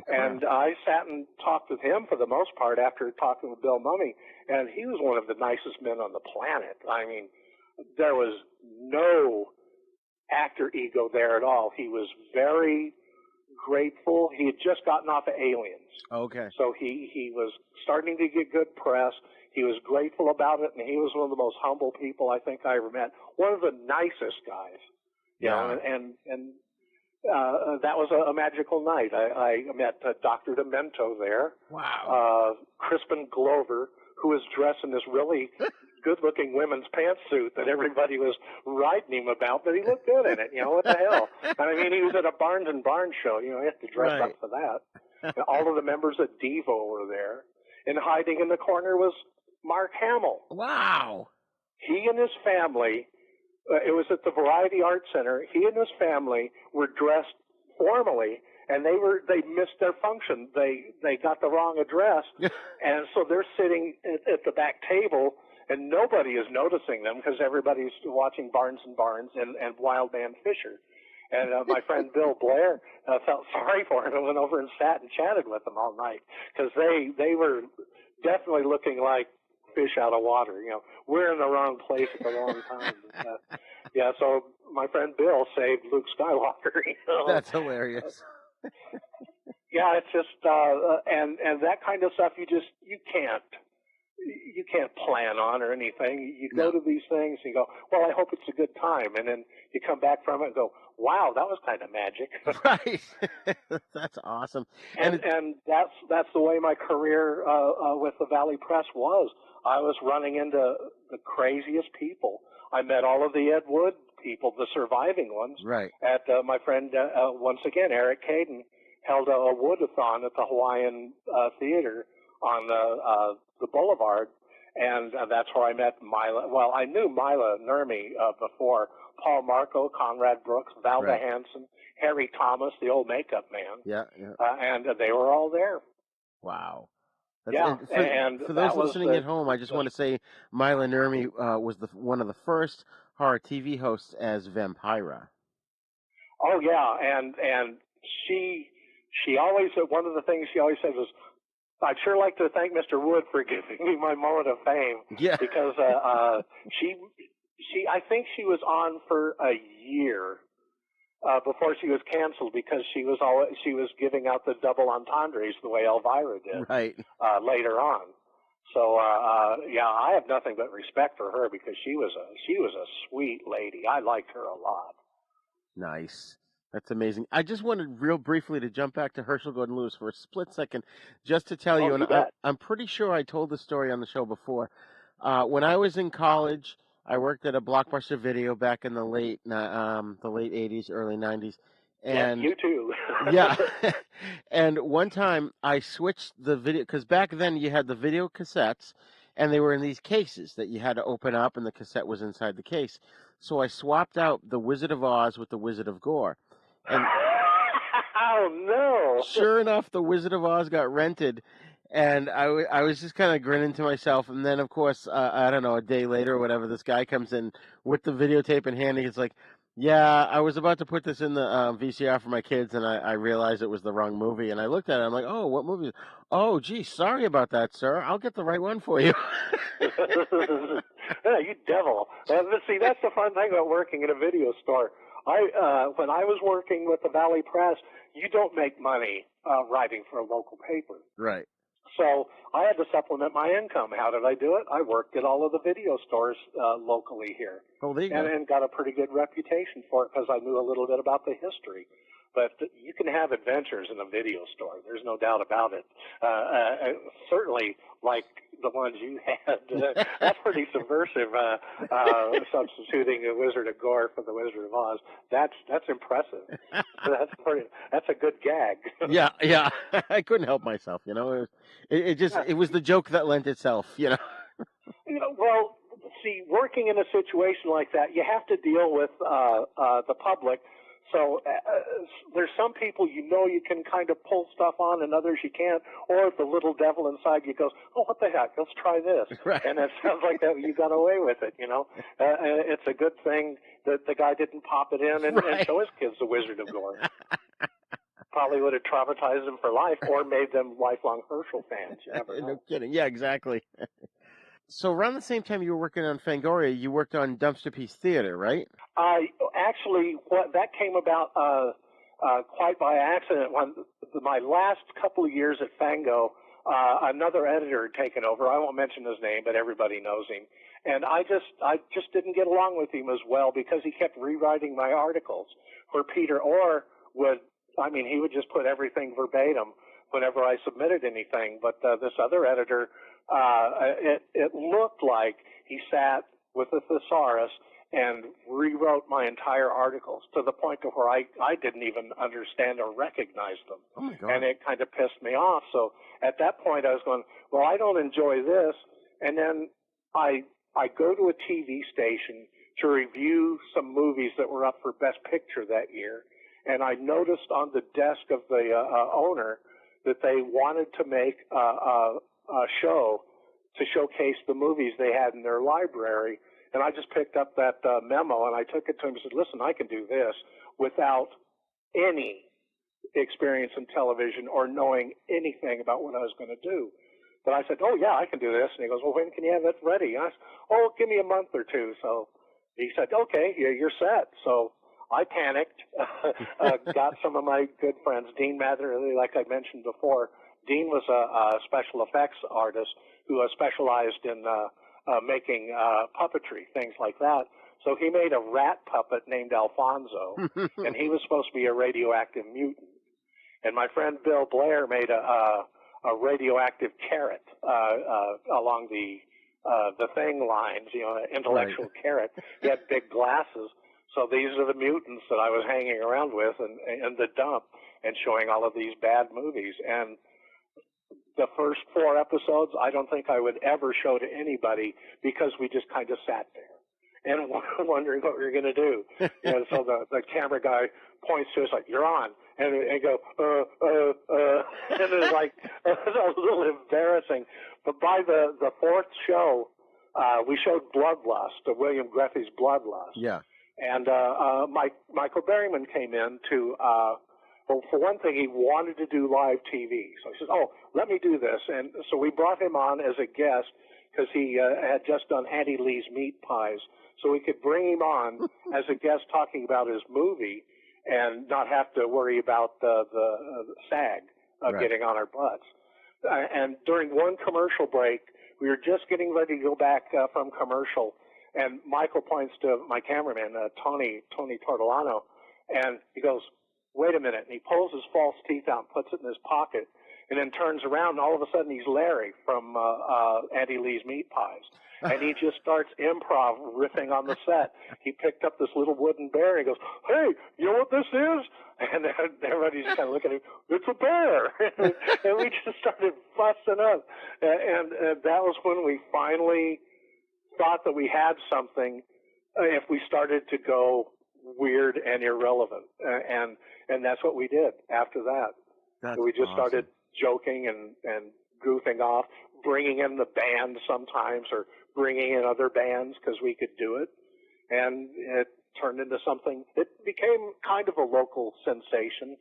And I sat and talked with him for the most part after talking with Bill Mummy, and he was one of the nicest men on the planet. I mean, there was no actor ego there at all. He was very grateful. He had just gotten off of Aliens. Okay. So he was starting to get good press. He was grateful about it, and he was one of the most humble people I think I ever met. One of the nicest guys. You know, and that was a magical night. I met Dr. Demento there. Wow. Crispin Glover, who was dressed in this really good-looking women's pantsuit that everybody was writing him about, but he looked good in it. You know, what the hell? I mean, he was at a Barnes & Barnes show. You know, he had to dress up for that. And all of the members of Devo were there. And hiding in the corner was Mark Hamill. Wow. He and his family, it was at the Variety Art Center, he and his family were dressed formally, and they missed their function. They got the wrong address, and so they're sitting at the back table, and nobody is noticing them because everybody's watching Barnes & Barnes and Wild Man Fisher. And my friend Bill Blair felt sorry for him and went over and sat and chatted with them all night because they were definitely looking like fish out of water. You know, we're in the wrong place at the wrong time. Yeah, so my friend Bill saved Luke Skywalker. You know? That's hilarious. Yeah, it's just and that kind of stuff you can't plan on or anything. You go to these things and you go, well, I hope it's a good time, and then you come back from it and go, wow, that was kind of magic. Right. That's awesome. And that's the way my career with the Valley Press was. I was running into the craziest people. I met all of the Ed Wood people, the surviving ones. Right. At my friend, once again, Eric Caden, held a Woodathon at the Hawaiian Theater on the Boulevard, and that's where I met Mila. Well, I knew Mila Nurmi before. Paul Marco, Conrad Brooks, Valda Hansen, Harry Thomas, the old makeup man. Yeah. And they were all there. Wow. For those listening at home, I just want to say Mila Nurmi was one of the first horror TV hosts as Vampira. Oh yeah, and she always, one of the things she always said was, I'd sure like to thank Mr. Wood for giving me my moment of fame. Yeah. Because I think she was on for a year before she was canceled because she was giving out the double entendres the way Elvira did. Right. Later on. So yeah, I have nothing but respect for her because she was a sweet lady. I liked her a lot. Nice. That's amazing. I just wanted real briefly to jump back to Herschel Gordon Lewis for a split second just to tell you, and I'm pretty sure I told the story on the show before. When I was in college, I worked at a Blockbuster Video back in the late 80s, early 90s. And yeah, you too. Yeah. And one time I switched the video, because back then you had the video cassettes, and they were in these cases that you had to open up, and the cassette was inside the case. So I swapped out the Wizard of Oz with the Wizard of Gore. And oh, no. Sure enough, the Wizard of Oz got rented, and I was just kind of grinning to myself. And then, of course, I don't know, a day later or whatever, this guy comes in with the videotape in hand. He's like, yeah, I was about to put this in the VCR for my kids, and I realized it was the wrong movie. And I looked at it, I'm like, oh, what movie? Oh, gee, sorry about that, sir. I'll get the right one for you. Yeah, you devil. See, that's the fun thing about working in a video store. When I was working with the Valley Press, you don't make money writing for a local paper. Right. So I had to supplement my income. How did I do it? I worked at all of the video stores locally here. Oh, there you go. And got a pretty good reputation for it because I knew a little bit about the history. But you can have adventures in a video store. There's no doubt about it. Certainly, like the ones you had. That's pretty subversive, substituting the Wizard of Gore for the Wizard of Oz. That's impressive. That's a good gag. Yeah. I couldn't help myself, you know. It was the joke that lent itself, you know. Well, see, working in a situation like that, you have to deal with the public So there's some people you can kind of pull stuff on, and others you can't. Or the little devil inside you goes, "Oh, what the heck? Let's try this." Right. And it sounds like that you got away with it. It's a good thing that the guy didn't pop it in and show his kids The Wizard of Gore. Probably would have traumatized them for life, or made them lifelong Herschel fans. You never know. No kidding. Yeah, exactly. So around the same time you were working on Fangoria, you worked on Dumpster Piece Theater, right? Actually, that came about quite by accident. When my last couple of years at Fango, another editor had taken over. I won't mention his name, but everybody knows him. And I just didn't get along with him as well because he kept rewriting my articles. Where Peter Orr he would just put everything verbatim whenever I submitted anything. But this other editor, it looked like he sat with a thesaurus and rewrote my entire articles to the point of where I didn't even understand or recognize them. Oh my God. And it kind of pissed me off. So at that point I was going, well, I don't enjoy this. And then I go to a TV station to review some movies that were up for Best Picture that year. And I noticed on the desk of the owner that they wanted to make a show to showcase the movies they had in their library. And I just picked up that memo and I took it to him and said, listen, I can do this without any experience in television or knowing anything about what I was going to do. But I said, oh, yeah, I can do this. And he goes, well, when can you have it ready? And I said, oh, give me a month or two. So he said, okay, you're set. So I panicked, got some of my good friends, Dean Matherly, like I mentioned before. Dean was a special effects artist who specialized in making puppetry, things like that. So he made a rat puppet named Alfonso, and he was supposed to be a radioactive mutant. And my friend Bill Blair made a radioactive carrot along the thing lines, an intellectual carrot. He had big glasses. So these are the mutants that I was hanging around with in the dump and showing all of these bad movies. And the first 4 episodes, I don't think I would ever show to anybody because we just kind of sat there and wondering what we were going to do. So the camera guy points to us like, you're on. And go, and it was like, it was a little embarrassing. But by the 4th show, we showed Bloodlust, William Greffy's Bloodlust. Yeah. And Michael Berryman came in to, well, for one thing, he wanted to do live TV. So he says, oh, let me do this. And so we brought him on as a guest because he had just done Auntie Lee's Meat Pies. So we could bring him on as a guest talking about his movie and not have to worry about the SAG getting on our butts. And during one commercial break, we were just getting ready to go back from commercial. And Michael points to my cameraman, Tony Tortolano, and he goes, wait a minute. And he pulls his false teeth out and puts it in his pocket and then turns around and all of a sudden he's Larry from Auntie Lee's Meat Pies. And he just starts improv riffing on the set. He picked up this little wooden bear and he goes, hey, you know what this is? And everybody's kind of looking at him, it's a bear. And we just started fussing up. And that was when we finally thought that we had something if we started to go weird and irrelevant. And that's what we did after that. That's we just awesome. started joking and goofing off, bringing in the band sometimes or bringing in other bands because we could do it. And it turned into something. It became kind of a local sensation.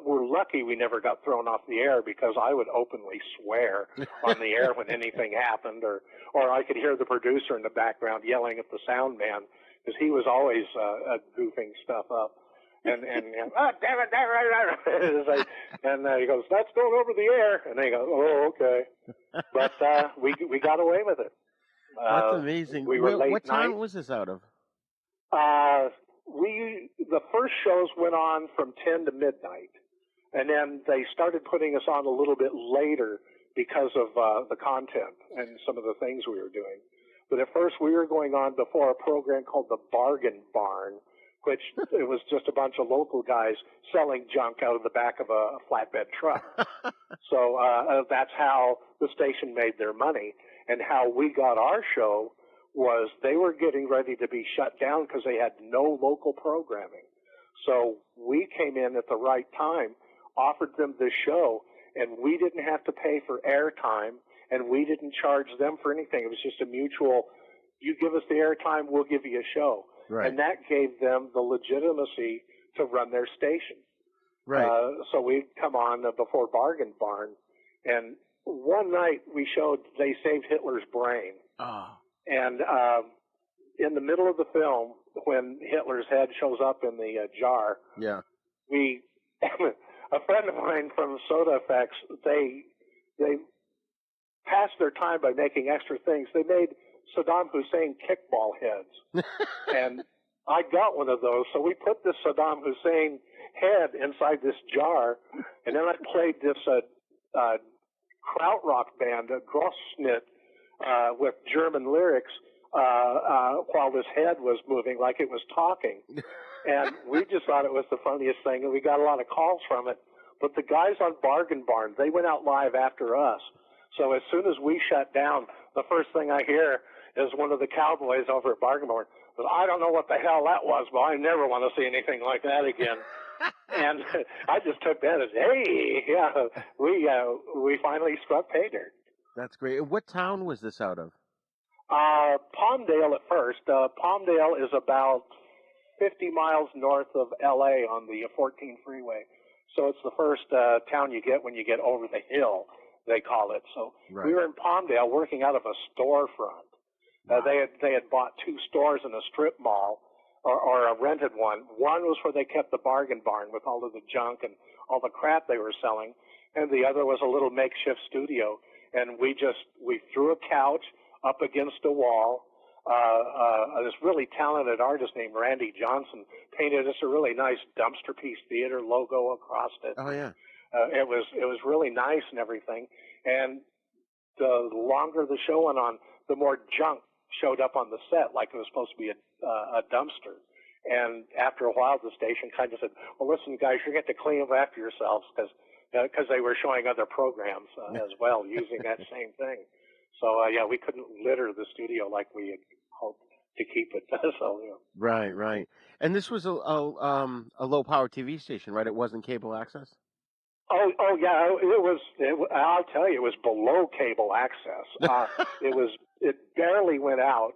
We're lucky we never got thrown off the air because I would openly swear on the air when anything happened, or I could hear the producer in the background yelling at the sound man because he was always goofing stuff up. And oh, damn it, and he goes, that's going over the air. And they go, oh, okay. But we got away with it. That's amazing. We were late what time night. was this out of? The first shows went on from 10 to midnight, and then they started putting us on a little bit later because of the content and some of the things we were doing. But at first we were going on before a program called the Bargain Barn, which it was just a bunch of local guys selling junk out of the back of a flatbed truck. So that's how the station made their money. And how we got our show was they were getting ready to be shut down because they had no local programming. So we came in at the right time, offered them this show, and we didn't have to pay for airtime, and we didn't charge them for anything. It was just a mutual, you give us the airtime, we'll give you a show. Right. And that gave them the legitimacy to run their station. Right. So we'd come on before Bargain Barn, and one night we showed They Saved Hitler's Brain. Oh. And in the middle of the film, when Hitler's head shows up in the jar, yeah, we a friend of mine from Soda Effects, they passed their time by making extra things. They made Saddam Hussein kickball heads, and I got one of those. So we put this Saddam Hussein head inside this jar, and then I played this krautrock band, a Grossschnitt, with German lyrics, while this head was moving like it was talking. And we just thought it was the funniest thing, and we got a lot of calls from it. But the guys on Bargain Barn, they went out live after us. So as soon as we shut down, the first thing I hear is one of the cowboys over at Bargain Barn. I don't know what the hell that was, but I never want to see anything like that again. And I just took that as, hey, yeah, we finally struck pay dirt. That's great. And what town was this out of? Palmdale at first. Palmdale is about 50 miles north of L.A. on the 14 freeway. So it's the first town you get when you get over the hill, they call it. So right. We were in Palmdale working out of a storefront. Wow. They had bought 2 stores in a strip mall, or a rented one. One was where they kept the Bargain Barn with all of the junk and all the crap they were selling, and the other was a little makeshift studio. And we threw a couch up against a wall. This really talented artist named Randy Johnson painted us a really nice Dumpster Piece Theater logo across it. Oh yeah. It was really nice and everything. And the longer the show went on, the more junk showed up on the set, like it was supposed to be a dumpster. And after a while, the station kind of said, "Well, listen, guys, you're going to have to clean up after yourselves," because they were showing other programs as well using that same thing. So yeah, we couldn't litter the studio like we had hoped to keep it. So yeah. Right. And this was a low power TV station, right? It wasn't cable access. Oh yeah, it was. I'll tell you, it was below cable access. It barely went out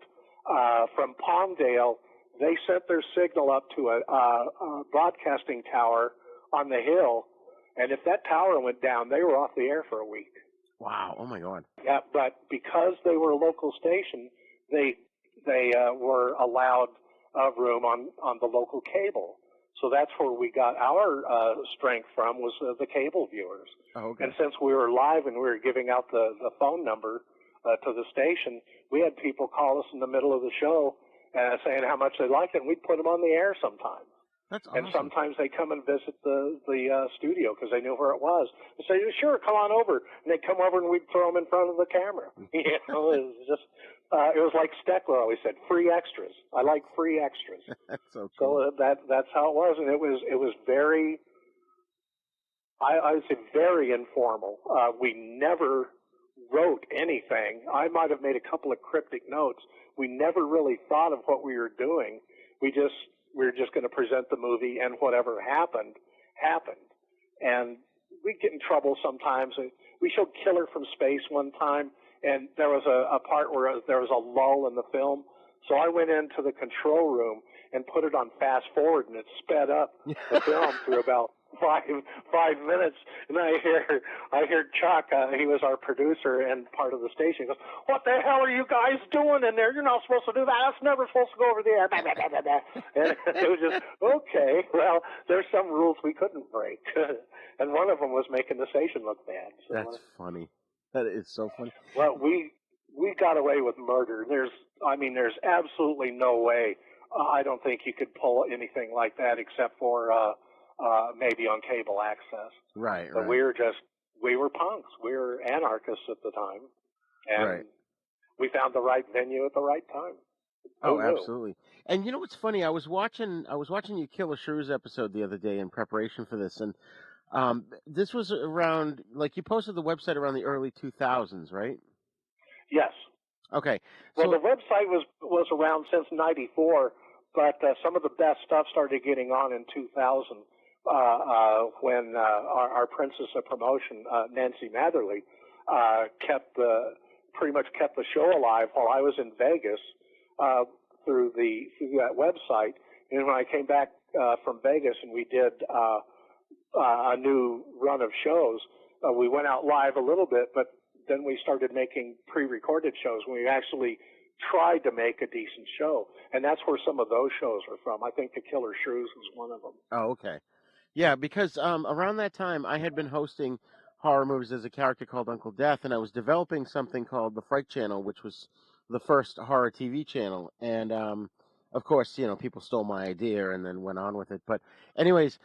from Palmdale. They sent their signal up to a broadcasting tower on the hill, and if that tower went down, they were off the air for a week. Wow! Oh my God! Yeah, but because they were a local station, they were allowed room on the local cable. So that's where we got our strength from, was the cable viewers. Oh, okay. And since we were live and we were giving out the phone number to the station, we had people call us in the middle of the show saying how much they liked it, and we'd put them on the air sometimes. That's awesome. And sometimes they come and visit the studio because they knew where it was. They say, "Sure, come on over." And they'd come over and we'd throw them in front of the camera. You know, it was just, it was like Steckler always said, free extras. I like free extras. That's so cool. So that's how it was. And it was very, I would say very informal. We never wrote anything. I might have made a couple of cryptic notes. We never really thought of what we were doing. We were just going to present the movie, and whatever happened. And we'd get in trouble sometimes. We showed Killer from Space one time, and there was a part where there was a lull in the film. So I went into the control room and put it on fast forward, and it sped up the film through about 5 minutes. And I hear Chuck, he was our producer and part of the station, he goes, "What the hell are you guys doing in there? You're not supposed to do that. That's never supposed to go over the air." And it was just, okay, well, there's some rules we couldn't break. And one of them was making the station look bad. So, that's funny. That is so funny. Well, we got away with murder. There's absolutely no way. I don't think you could pull anything like that except for maybe on cable access. Right. But we were punks. We were anarchists at the time. And we found the right venue at the right time. Oh, absolutely. And you know what's funny? I was watching you kill a shrews episode the other day in preparation for this, and this was around, like, you posted the website around the early 2000s, right? Yes. Okay. Well, the website was around since '94, But some of the best stuff started getting on in 2000 when our princess of promotion, Nancy Matherly, pretty much kept the show alive while I was in Vegas through that website. And when I came back from Vegas and we did a new run of shows, we went out live a little bit, but then we started making pre-recorded shows when we actually tried to make a decent show. And that's where some of those shows are from. I think The Killer Shrews was one of them. Oh, okay. Yeah, because around that time I had been hosting horror movies as a character called Uncle Death, and I was developing something called the Fright Channel, which was the first horror TV channel. And of course, people stole my idea and then went on with it. But anyways,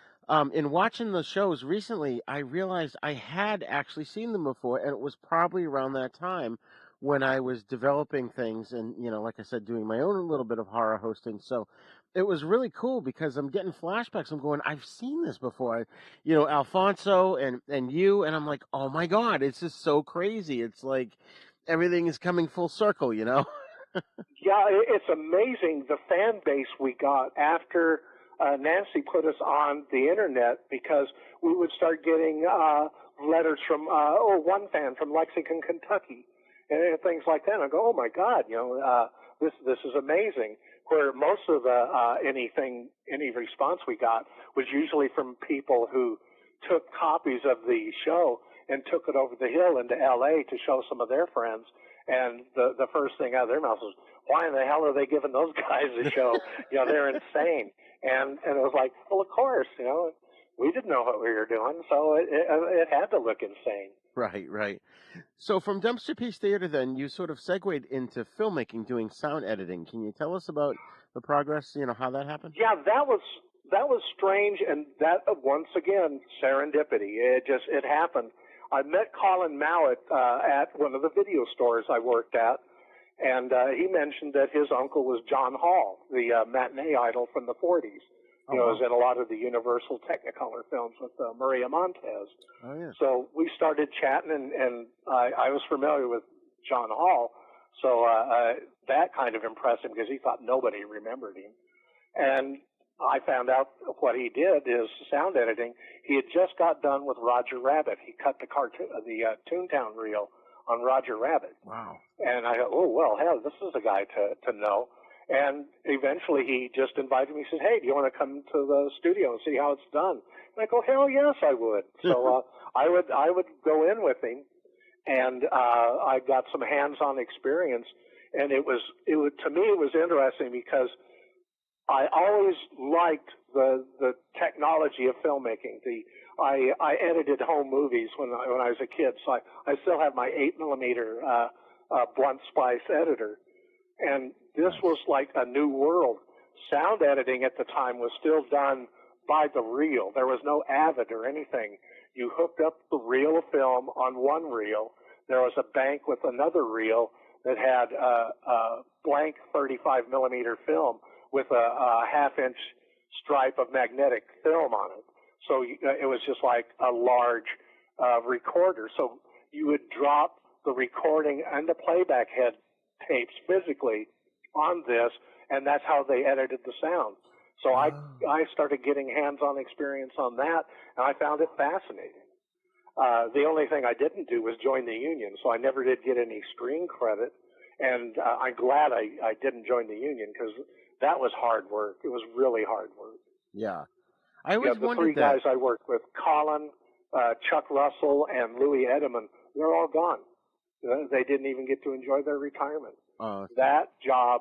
in watching the shows recently, I realized I had actually seen them before, and it was probably around that time when I was developing things and, like I said, doing my own little bit of horror hosting. So it was really cool because I'm getting flashbacks. I'm going, I've seen this before. Alfonso and you, and I'm like, oh my God, it's just so crazy. It's like everything is coming full circle, Yeah, it's amazing the fan base we got after Nancy put us on the internet, because we would start getting letters from one fan from Lexington, Kentucky, and things like that. And I go, oh my God, this is amazing. Where most of any response we got was usually from people who took copies of the show and took it over the hill into L.A. to show some of their friends. And the first thing out of their mouth was, why in the hell are they giving those guys a show? They're insane. And it was like, well, of course, we didn't know what we were doing, so it had to look insane. Right. So from Dumpster Piece Theater, then, you sort of segued into filmmaking, doing sound editing. Can you tell us about the progress, how that happened? Yeah, that was strange, and that, once again, serendipity. It happened. I met Colin Mallett at one of the video stores I worked at, and he mentioned that his uncle was John Hall, the matinee idol from the 40s. Was in a lot of the Universal Technicolor films with Maria Montez. Oh, yeah. So we started chatting, and I was familiar with John Hall, so that kind of impressed him because he thought nobody remembered him. And I found out what he did is sound editing. He had just got done with Roger Rabbit. He cut the Toontown reel on Roger Rabbit. Wow. And I thought, oh, well, hell, this is a guy to know. And eventually he just invited me. He said, hey, do you want to come to the studio and see how it's done? And I go, hell yes, I would. So I would go in with him, and I got some hands-on experience. And to me it was interesting because I always liked the technology of filmmaking. I edited home movies when I was a kid, so I still have my 8mm blunt splice editor. And this was like a new world. Sound editing at the time was still done by the reel. There was no Avid or anything. You hooked up the reel of film on one reel. There was a bank with another reel that had a blank 35mm film with a half-inch stripe of magnetic film on it. So it was just like a large recorder. So you would drop the recording and the playback head tapes physically on this, and that's how they edited the sound. So I started getting hands-on experience on that, and I found it fascinating. The only thing I didn't do was join the union, so I never did get any screen credit, and I'm glad I didn't join the union because that was hard work. It was really hard work. Yeah. I always wondered the three guys I worked with, Colin, Chuck Russell, and Louis Edelman, they're all gone. They didn't even get to enjoy their retirement. That job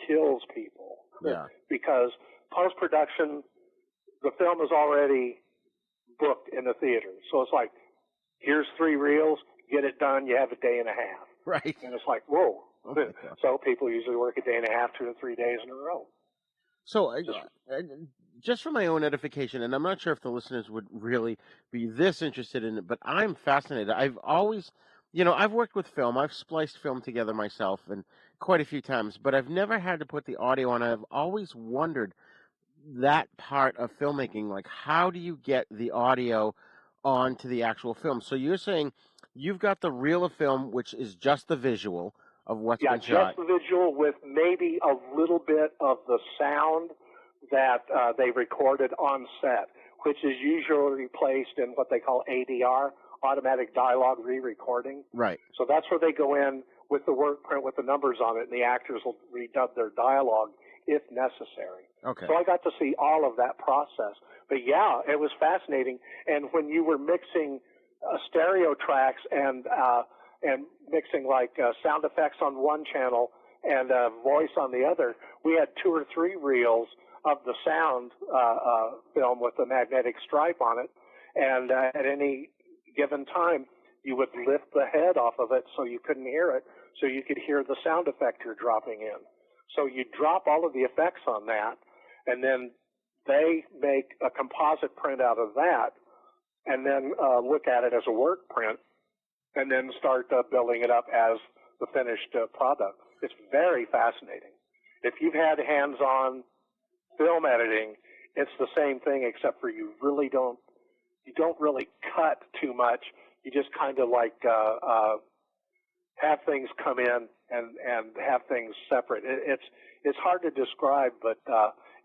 kills people. Yeah. Because post-production, the film is already booked in the theater. So it's like, here's 3 reels, get it done, you have a day and a half. Right. And it's like, whoa. So people usually work a day and a half, 2 to 3 days in a row. So just for my own edification, and I'm not sure if the listeners would really be this interested in it, but I'm fascinated. I've always... I've worked with film. I've spliced film together myself and quite a few times, but I've never had to put the audio on. I've always wondered that part of filmmaking, like how do you get the audio onto the actual film? So you're saying you've got the reel of film, which is just the visual, of what's yeah, been shot. just the visual with maybe a little bit of the sound that they recorded on set, which is usually placed in what they call ADR, automatic dialogue re-recording. Right. So that's where they go in with the work print with the numbers on it, and the actors will redub their dialogue if necessary. Okay. So I got to see all of that process. But yeah, it was fascinating. And when you were mixing stereo tracks and mixing like sound effects on one channel and voice on the other, we had 2 or 3 reels of the sound film with the magnetic stripe on it. And at any given time, you would lift the head off of it so you couldn't hear it, so you could hear the sound effect you're dropping in. So you drop all of the effects on that, and then they make a composite print out of that, and then look at it as a work print, and then start building it up as the finished product. It's very fascinating. If you've had hands-on film editing, it's the same thing, except for you don't really cut too much. You just kind of like have things come in and have things separate. It's hard to describe, but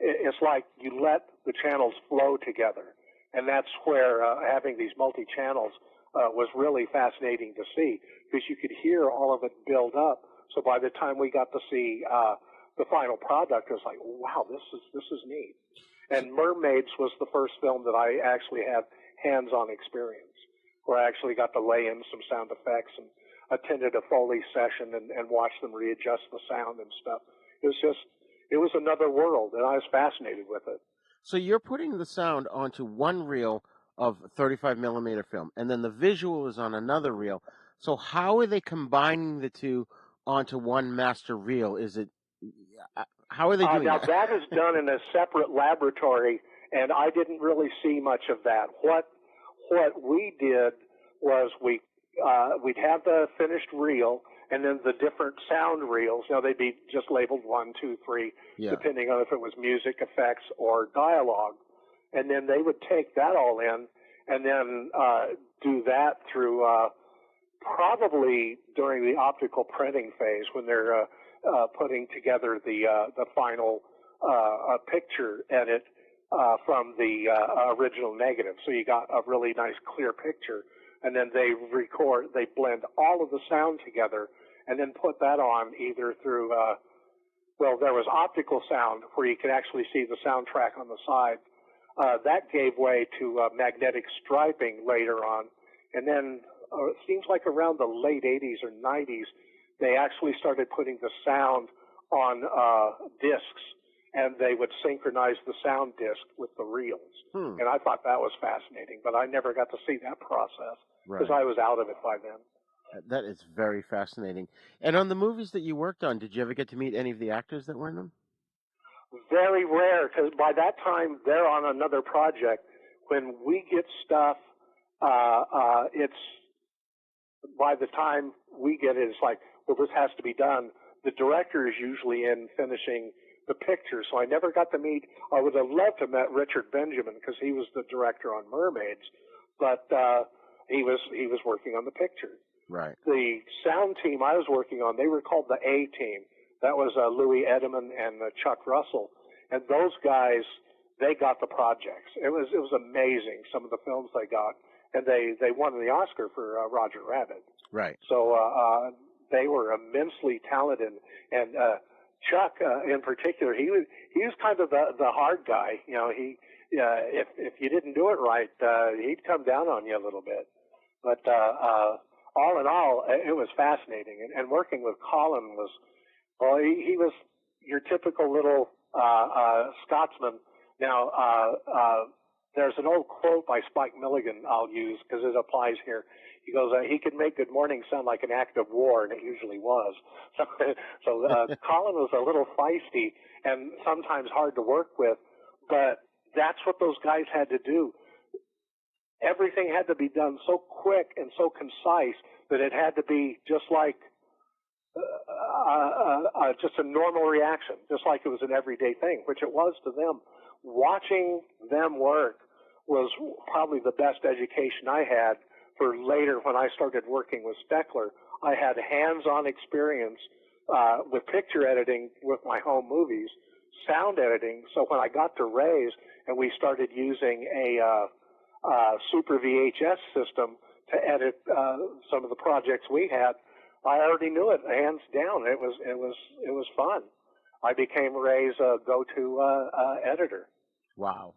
it's like you let the channels flow together, and that's where having these multi-channels was really fascinating to see, because you could hear all of it build up. So by the time we got to see the final product, it was like, wow, this is neat. And Mermaids was the first film that I actually had hands-on experience, where I actually got to lay in some sound effects and attended a Foley session and watched them readjust the sound and stuff. It was another world, and I was fascinated with it. So you're putting the sound onto one reel of 35 millimeter film, and then the visual is on another reel. So how are they combining the two onto one master reel? How are they doing now that? That is done in a separate laboratory, and I didn't really see much of that. What we did was we'd have the finished reel, and then the different sound reels. They'd be just labeled 1, 2, 3, depending on if it was music, effects, or dialogue. And then they would take that all in, and then do that through probably during the optical printing phase, when they're putting together the final picture edit from the original negative. So you got a really nice clear picture, and then they blend all of the sound together, and then put that on either through, there was optical sound where you could actually see the soundtrack on the side. That gave way to magnetic striping later on, and then it seems like around the late 80s or 90s, they actually started putting the sound on discs, and they would synchronize the sound disc with the reels. And I thought that was fascinating, but I never got to see that process because I was out of it by then. That is very fascinating. And on the movies that you worked on, did you ever get to meet any of the actors that were in them? Very rare, because by that time they're on another project. When we get stuff, it's by the time we get it, it's like, well, this has to be done. The director is usually in finishing the picture, so I never got to meet. I would have loved to have met Richard Benjamin, because he was the director on Mermaids, but he was working on the picture. Right. The sound team I was working on, they were called the A team. That was Louis Edelman and Chuck Russell, and those guys, they got the projects. It was amazing, some of the films they got, and they won the Oscar for Roger Rabbit. Right. So they were immensely talented, and Chuck in particular, he was kind of the hard guy. If you didn't do it right, he'd come down on you a little bit. But all in all, it was fascinating, and working with Colin was. Well, he was your typical little Scotsman. Now, there's an old quote by Spike Milligan I'll use because it applies here. He goes, he could make Good Morning sound like an act of war, and it usually was. So Colin was a little feisty and sometimes hard to work with, but that's what those guys had to do. Everything had to be done so quick and so concise that it had to be just like just a normal reaction, just like it was an everyday thing, which it was to them. Watching them work was probably the best education I had for later when I started working with Steckler I had hands-on experience with picture editing with my home movies, sound editing. So when I got to Ray's and we started using a Super VHS system to edit some of the projects we had, I already knew it hands down. It was fun. I became Ray's go-to editor. Wow.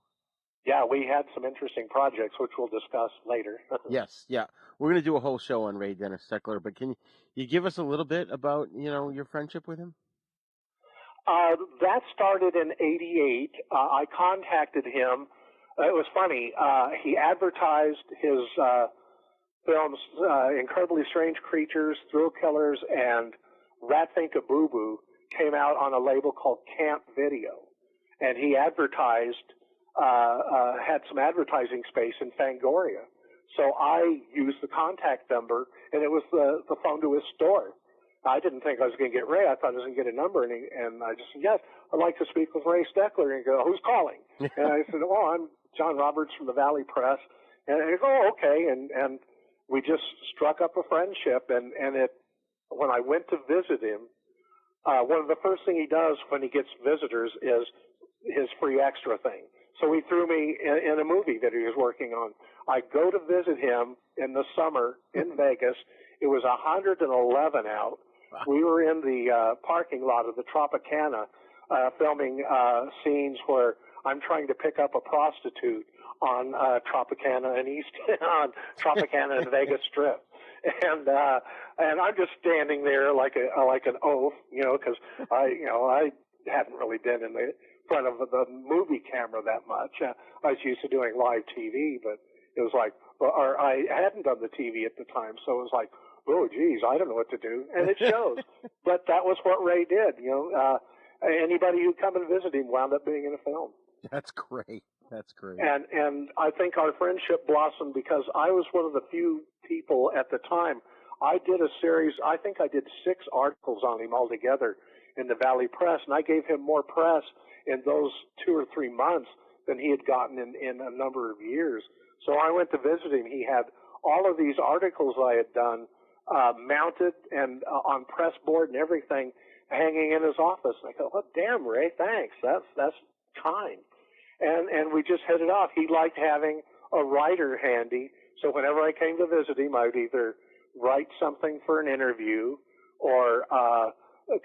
Yeah, we had some interesting projects, which we'll discuss later. Yes, yeah. We're going to do a whole show on Ray Dennis Steckler, but can you give us a little bit about, your friendship with him? That started in '88. I contacted him. It was funny. He advertised his films, Incredibly Strange Creatures, Thrill Killers, and Rat Think a Boo Boo came out on a label called Camp Video. And he advertised, had some advertising space in Fangoria. So I used the contact number, and it was the phone to his store. I didn't think I was going to get Ray. I thought I was going to get a number, and I just said, yes, I'd like to speak with Ray Steckler. And he goes, who's calling? And I said, well, I'm John Roberts from the Valley Press. And he goes, oh, okay. And we just struck up a friendship, and when I went to visit him, one of the first thing he does when he gets visitors is his free extra thing. So he threw me in a movie that he was working on. I go to visit him in the summer in Vegas. It was 111 out. We were in the parking lot of the Tropicana filming scenes where I'm trying to pick up a prostitute on Tropicana and on Tropicana and Vegas Strip. And I'm just standing there like an oaf, because I hadn't really been in the front of the movie camera that much. I was used to doing live TV, but it was like, or I hadn't done the TV at the time, so it was like, oh, geez, I don't know what to do, and it shows. But that was what Ray did. Anybody who'd come and visit him wound up being in a film. That's great. That's great. And I think our friendship blossomed because I was one of the few people at the time. I did a series, I think I did 6 articles on him altogether in the Valley Press, and I gave him more press in those 2 or 3 months than he had gotten in a number of years. So I went to visit him. He had all of these articles I had done mounted and on press board and everything hanging in his office. And I go, oh, damn, Ray, thanks. That's kind. And we just hit it off. He liked having a writer handy. So whenever I came to visit him, I would either write something for an interview or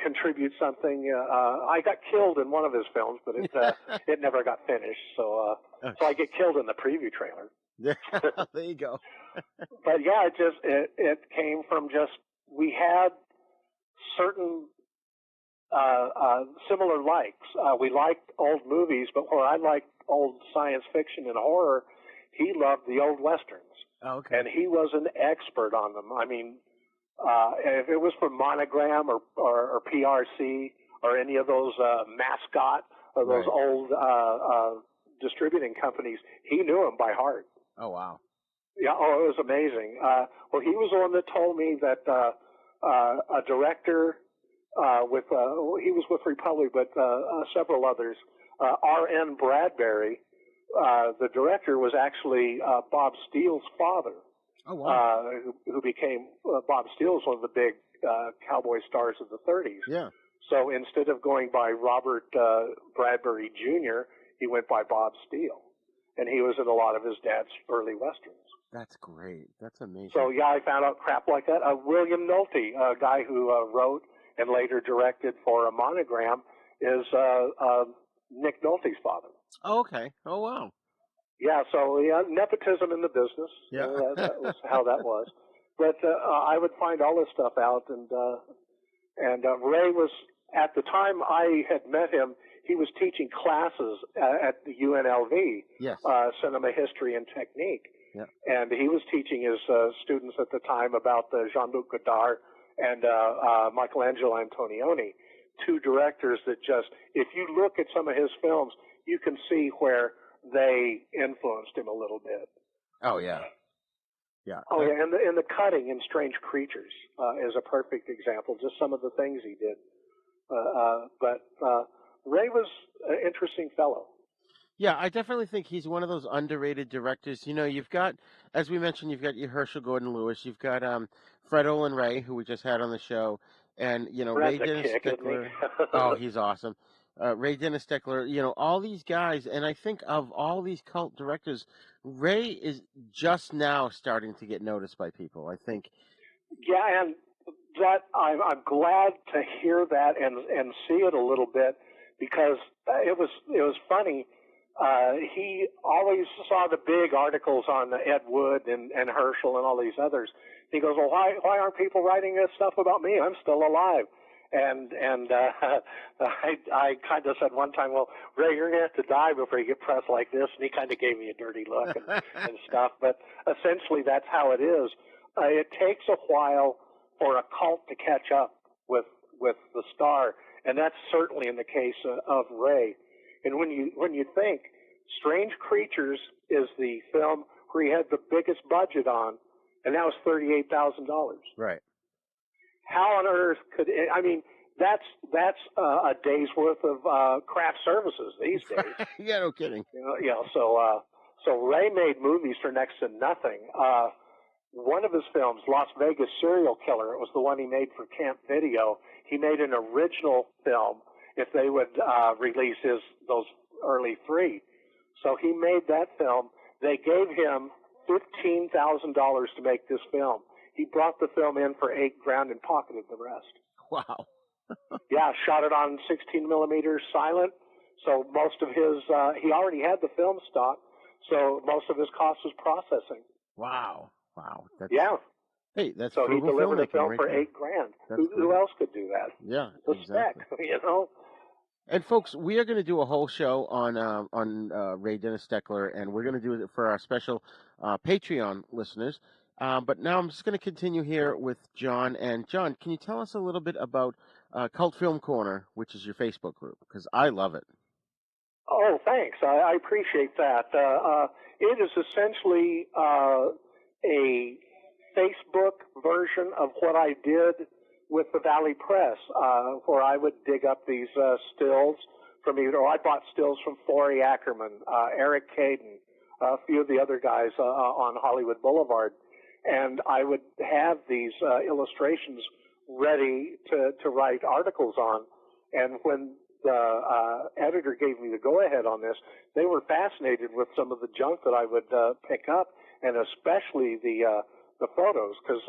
contribute something. I got killed in one of his films, but it never got finished. So I get killed in the preview trailer. There you go. But yeah, it came from just, we had certain similar likes. We liked old movies, but where I liked old science fiction and horror, he loved the old westerns. Oh, okay. And he was an expert on them. I mean, if it was from Monogram or PRC or any of those Mascot or those old distributing companies, he knew them by heart. Oh, wow. Yeah, it was amazing. Well, he was the one that told me that a director he was with Republic, but several others, R.N. Bradbury, the director, was actually Bob Steele's father. Oh, wow. Who became, Bob Steele was one of the big cowboy stars of the 30s. Yeah. So instead of going by Robert Bradbury Jr., he went by Bob Steele. And he was in a lot of his dad's early westerns. That's great. That's amazing. So, yeah, I found out crap like that. William Nolte, a guy who wrote and later directed for a Monogram, is Nick Nolte's father. Oh, okay. Oh, wow. Yeah, so nepotism in the business. Yeah. That was how that was. But I would find all this stuff out, and Ray was, at the time I had met him, he was teaching classes at the UNLV, yes. Cinema History and Technique. Yeah. And he was teaching his students at the time about Jean-Luc Godard and Michelangelo Antonioni, 2 directors that just, if you look at some of his films, you can see where they influenced him a little bit. Oh, yeah. Yeah. Oh, yeah, and the cutting in Strange Creatures is a perfect example, just some of the things he did. But Ray was an interesting fellow. Yeah, I definitely think he's one of those underrated directors. You know, you've got, as we mentioned, you've got your Herschel Gordon Lewis, you've got Fred Olen Ray, who we just had on the show, and Ray Fred's a Dennis kick, isn't Stickler. he? Oh, he's awesome. Ray Dennis Stickler, all these guys, and I think of all these cult directors, Ray is just now starting to get noticed by people. I think. Yeah, and that I'm glad to hear that and see it a little bit, because it was funny. He always saw the big articles on Ed Wood and Herschel and all these others. He goes, well, why aren't people writing this stuff about me? I'm still alive. And I kind of said one time, well, Ray, you're going to have to die before you get press like this. And he kind of gave me a dirty look and stuff. But essentially, that's how it is. It takes a while for a cult to catch up with the star, and that's certainly in the case of Ray. And when you think, Strange Creatures is the film where he had the biggest budget on, and that was $38,000. Right. How on earth could I mean? That's a day's worth of craft services these days. Yeah, no kidding. So Ray made movies for next to nothing. One of his films, Las Vegas Serial Killer, it was the one he made for Camp Video. He made an original film if they would release those early three. So he made that film. They gave him $15,000 to make this film. He brought the film in for $8,000 and pocketed the rest. Wow. Yeah, shot it on 16 millimeter silent. So most of his, he already had the film stock. So most of his cost was processing. Wow. That's, yeah. Hey, that's so he delivered a film right for there. $8,000. Who else could do that? Yeah, exactly. And folks, we are going to do a whole show on Ray Dennis Steckler, and we're going to do it for our special Patreon listeners. But now I'm just going to continue here with John. And John, can you tell us a little bit about Kult Film Corner, which is your Facebook group? Because I love it. Oh, thanks. I appreciate that. It is essentially a Facebook version of what I did with the Valley Press, where I would dig up these stills from I bought stills from Florrie Ackerman, Eric Caden, a few of the other guys on Hollywood Boulevard, and I would have these illustrations ready to write articles on. And when the editor gave me the go-ahead on this, they were fascinated with some of the junk that I would pick up, and especially the photos, because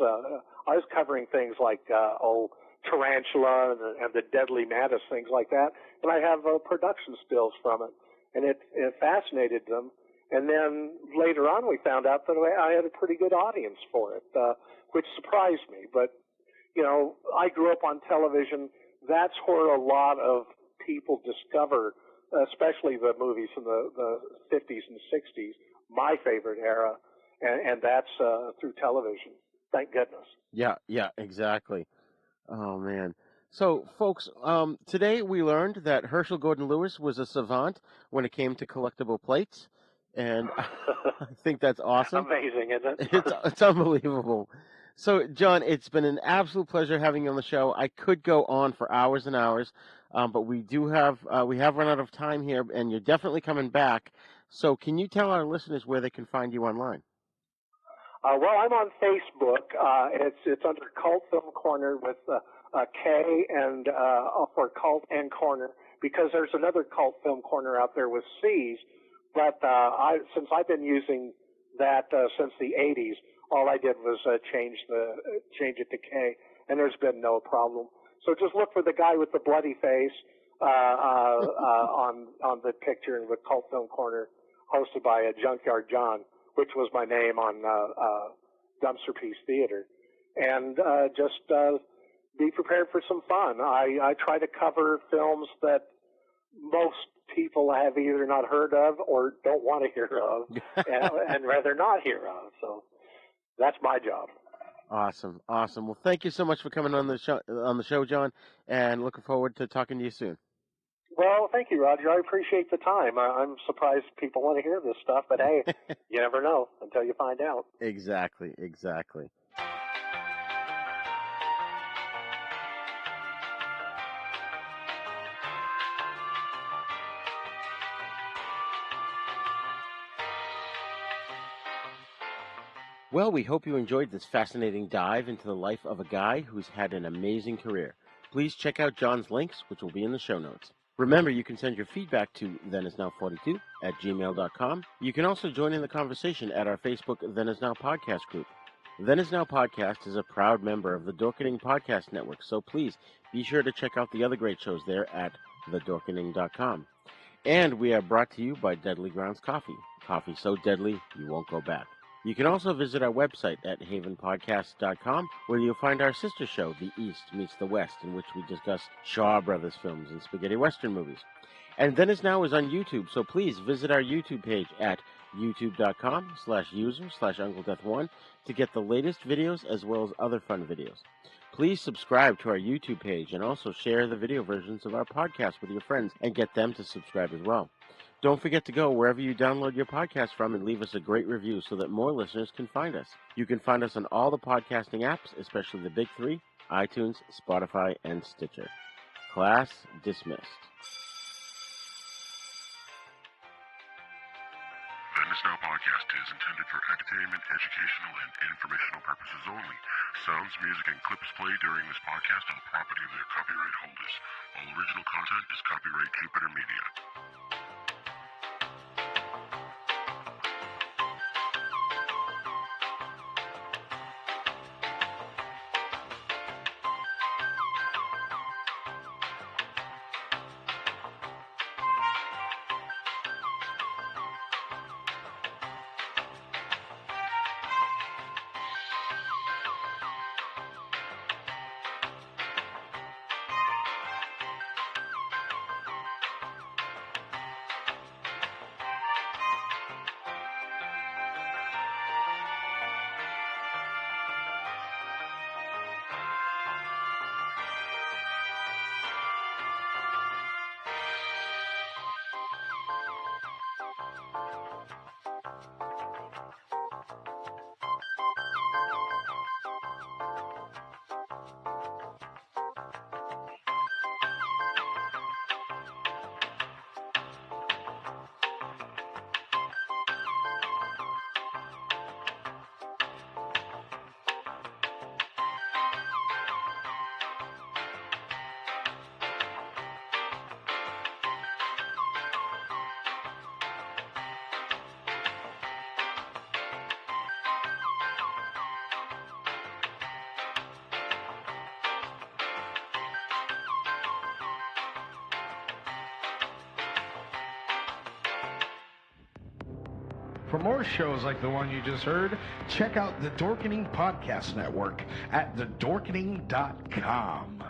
I was covering things like tarantula and the deadly mantis, things like that, and I have production stills from it, and it fascinated them. And then later on, we found out that I had a pretty good audience for it, which surprised me. But I grew up on television. That's where a lot of people discover, especially the movies from the 50s and 60s, my favorite era, and that's through television. Thank goodness. Yeah, exactly. Oh, man. So, folks, today we learned that Herschel Gordon Lewis was a savant when it came to collectible plates, and I think that's awesome. Amazing, isn't it? It's unbelievable. So, John, it's been an absolute pleasure having you on the show. I could go on for hours and hours, but we have run out of time here, and you're definitely coming back. So, can you tell our listeners where they can find you online? Well, I'm on Facebook. It's under Kult Film Corner with a K and for Cult and Corner, because there's another Kult Film Corner out there with C's. But since I've been using that since the 80s, all I did was change it to K, and there's been no problem. So just look for the guy with the bloody face on the picture, and with Kult Film Corner, hosted by Junkyard John, which was my name on Dumpster Piece Theater. And just be prepared for some fun. I try to cover films that most people have either not heard of or don't want to hear of and rather not hear of. So that's my job. Awesome. Well, thank you so much for coming on the show, John, and looking forward to talking to you soon. Well, thank you, Roger. I appreciate the time. I'm surprised people want to hear this stuff, but hey, you never know until you find out. Exactly. Well, we hope you enjoyed this fascinating dive into the life of a guy who's had an amazing career. Please check out John's links, which will be in the show notes. Remember, you can send your feedback to thenisnow42@gmail.com. You can also join in the conversation at our Facebook Then Is Now podcast group. Then Is Now podcast is a proud member of the Dorkening Podcast Network, so please be sure to check out the other great shows there at thedorkening.com. And we are brought to you by Deadly Grounds Coffee. Coffee so deadly, you won't go back. You can also visit our website at havenpodcast.com, where you'll find our sister show, The East Meets the West, in which we discuss Shaw Brothers films and spaghetti western movies. And Then Is Now is on YouTube, so please visit our YouTube page at youtube.com/user/UncleDeath1 to get the latest videos as well as other fun videos. Please subscribe to our YouTube page and also share the video versions of our podcast with your friends and get them to subscribe as well. Don't forget to go wherever you download your podcast from and leave us a great review so that more listeners can find us. You can find us on all the podcasting apps, especially the big three, iTunes, Spotify, and Stitcher. Class dismissed. The Then Is Now podcast is intended for entertainment, educational, and informational purposes only. Sounds, music, and clips played during this podcast are the property of their copyright holders. All original content is copyright Jupiter Media. For more shows like the one you just heard, check out the Dorkening Podcast Network at thedorkening.com.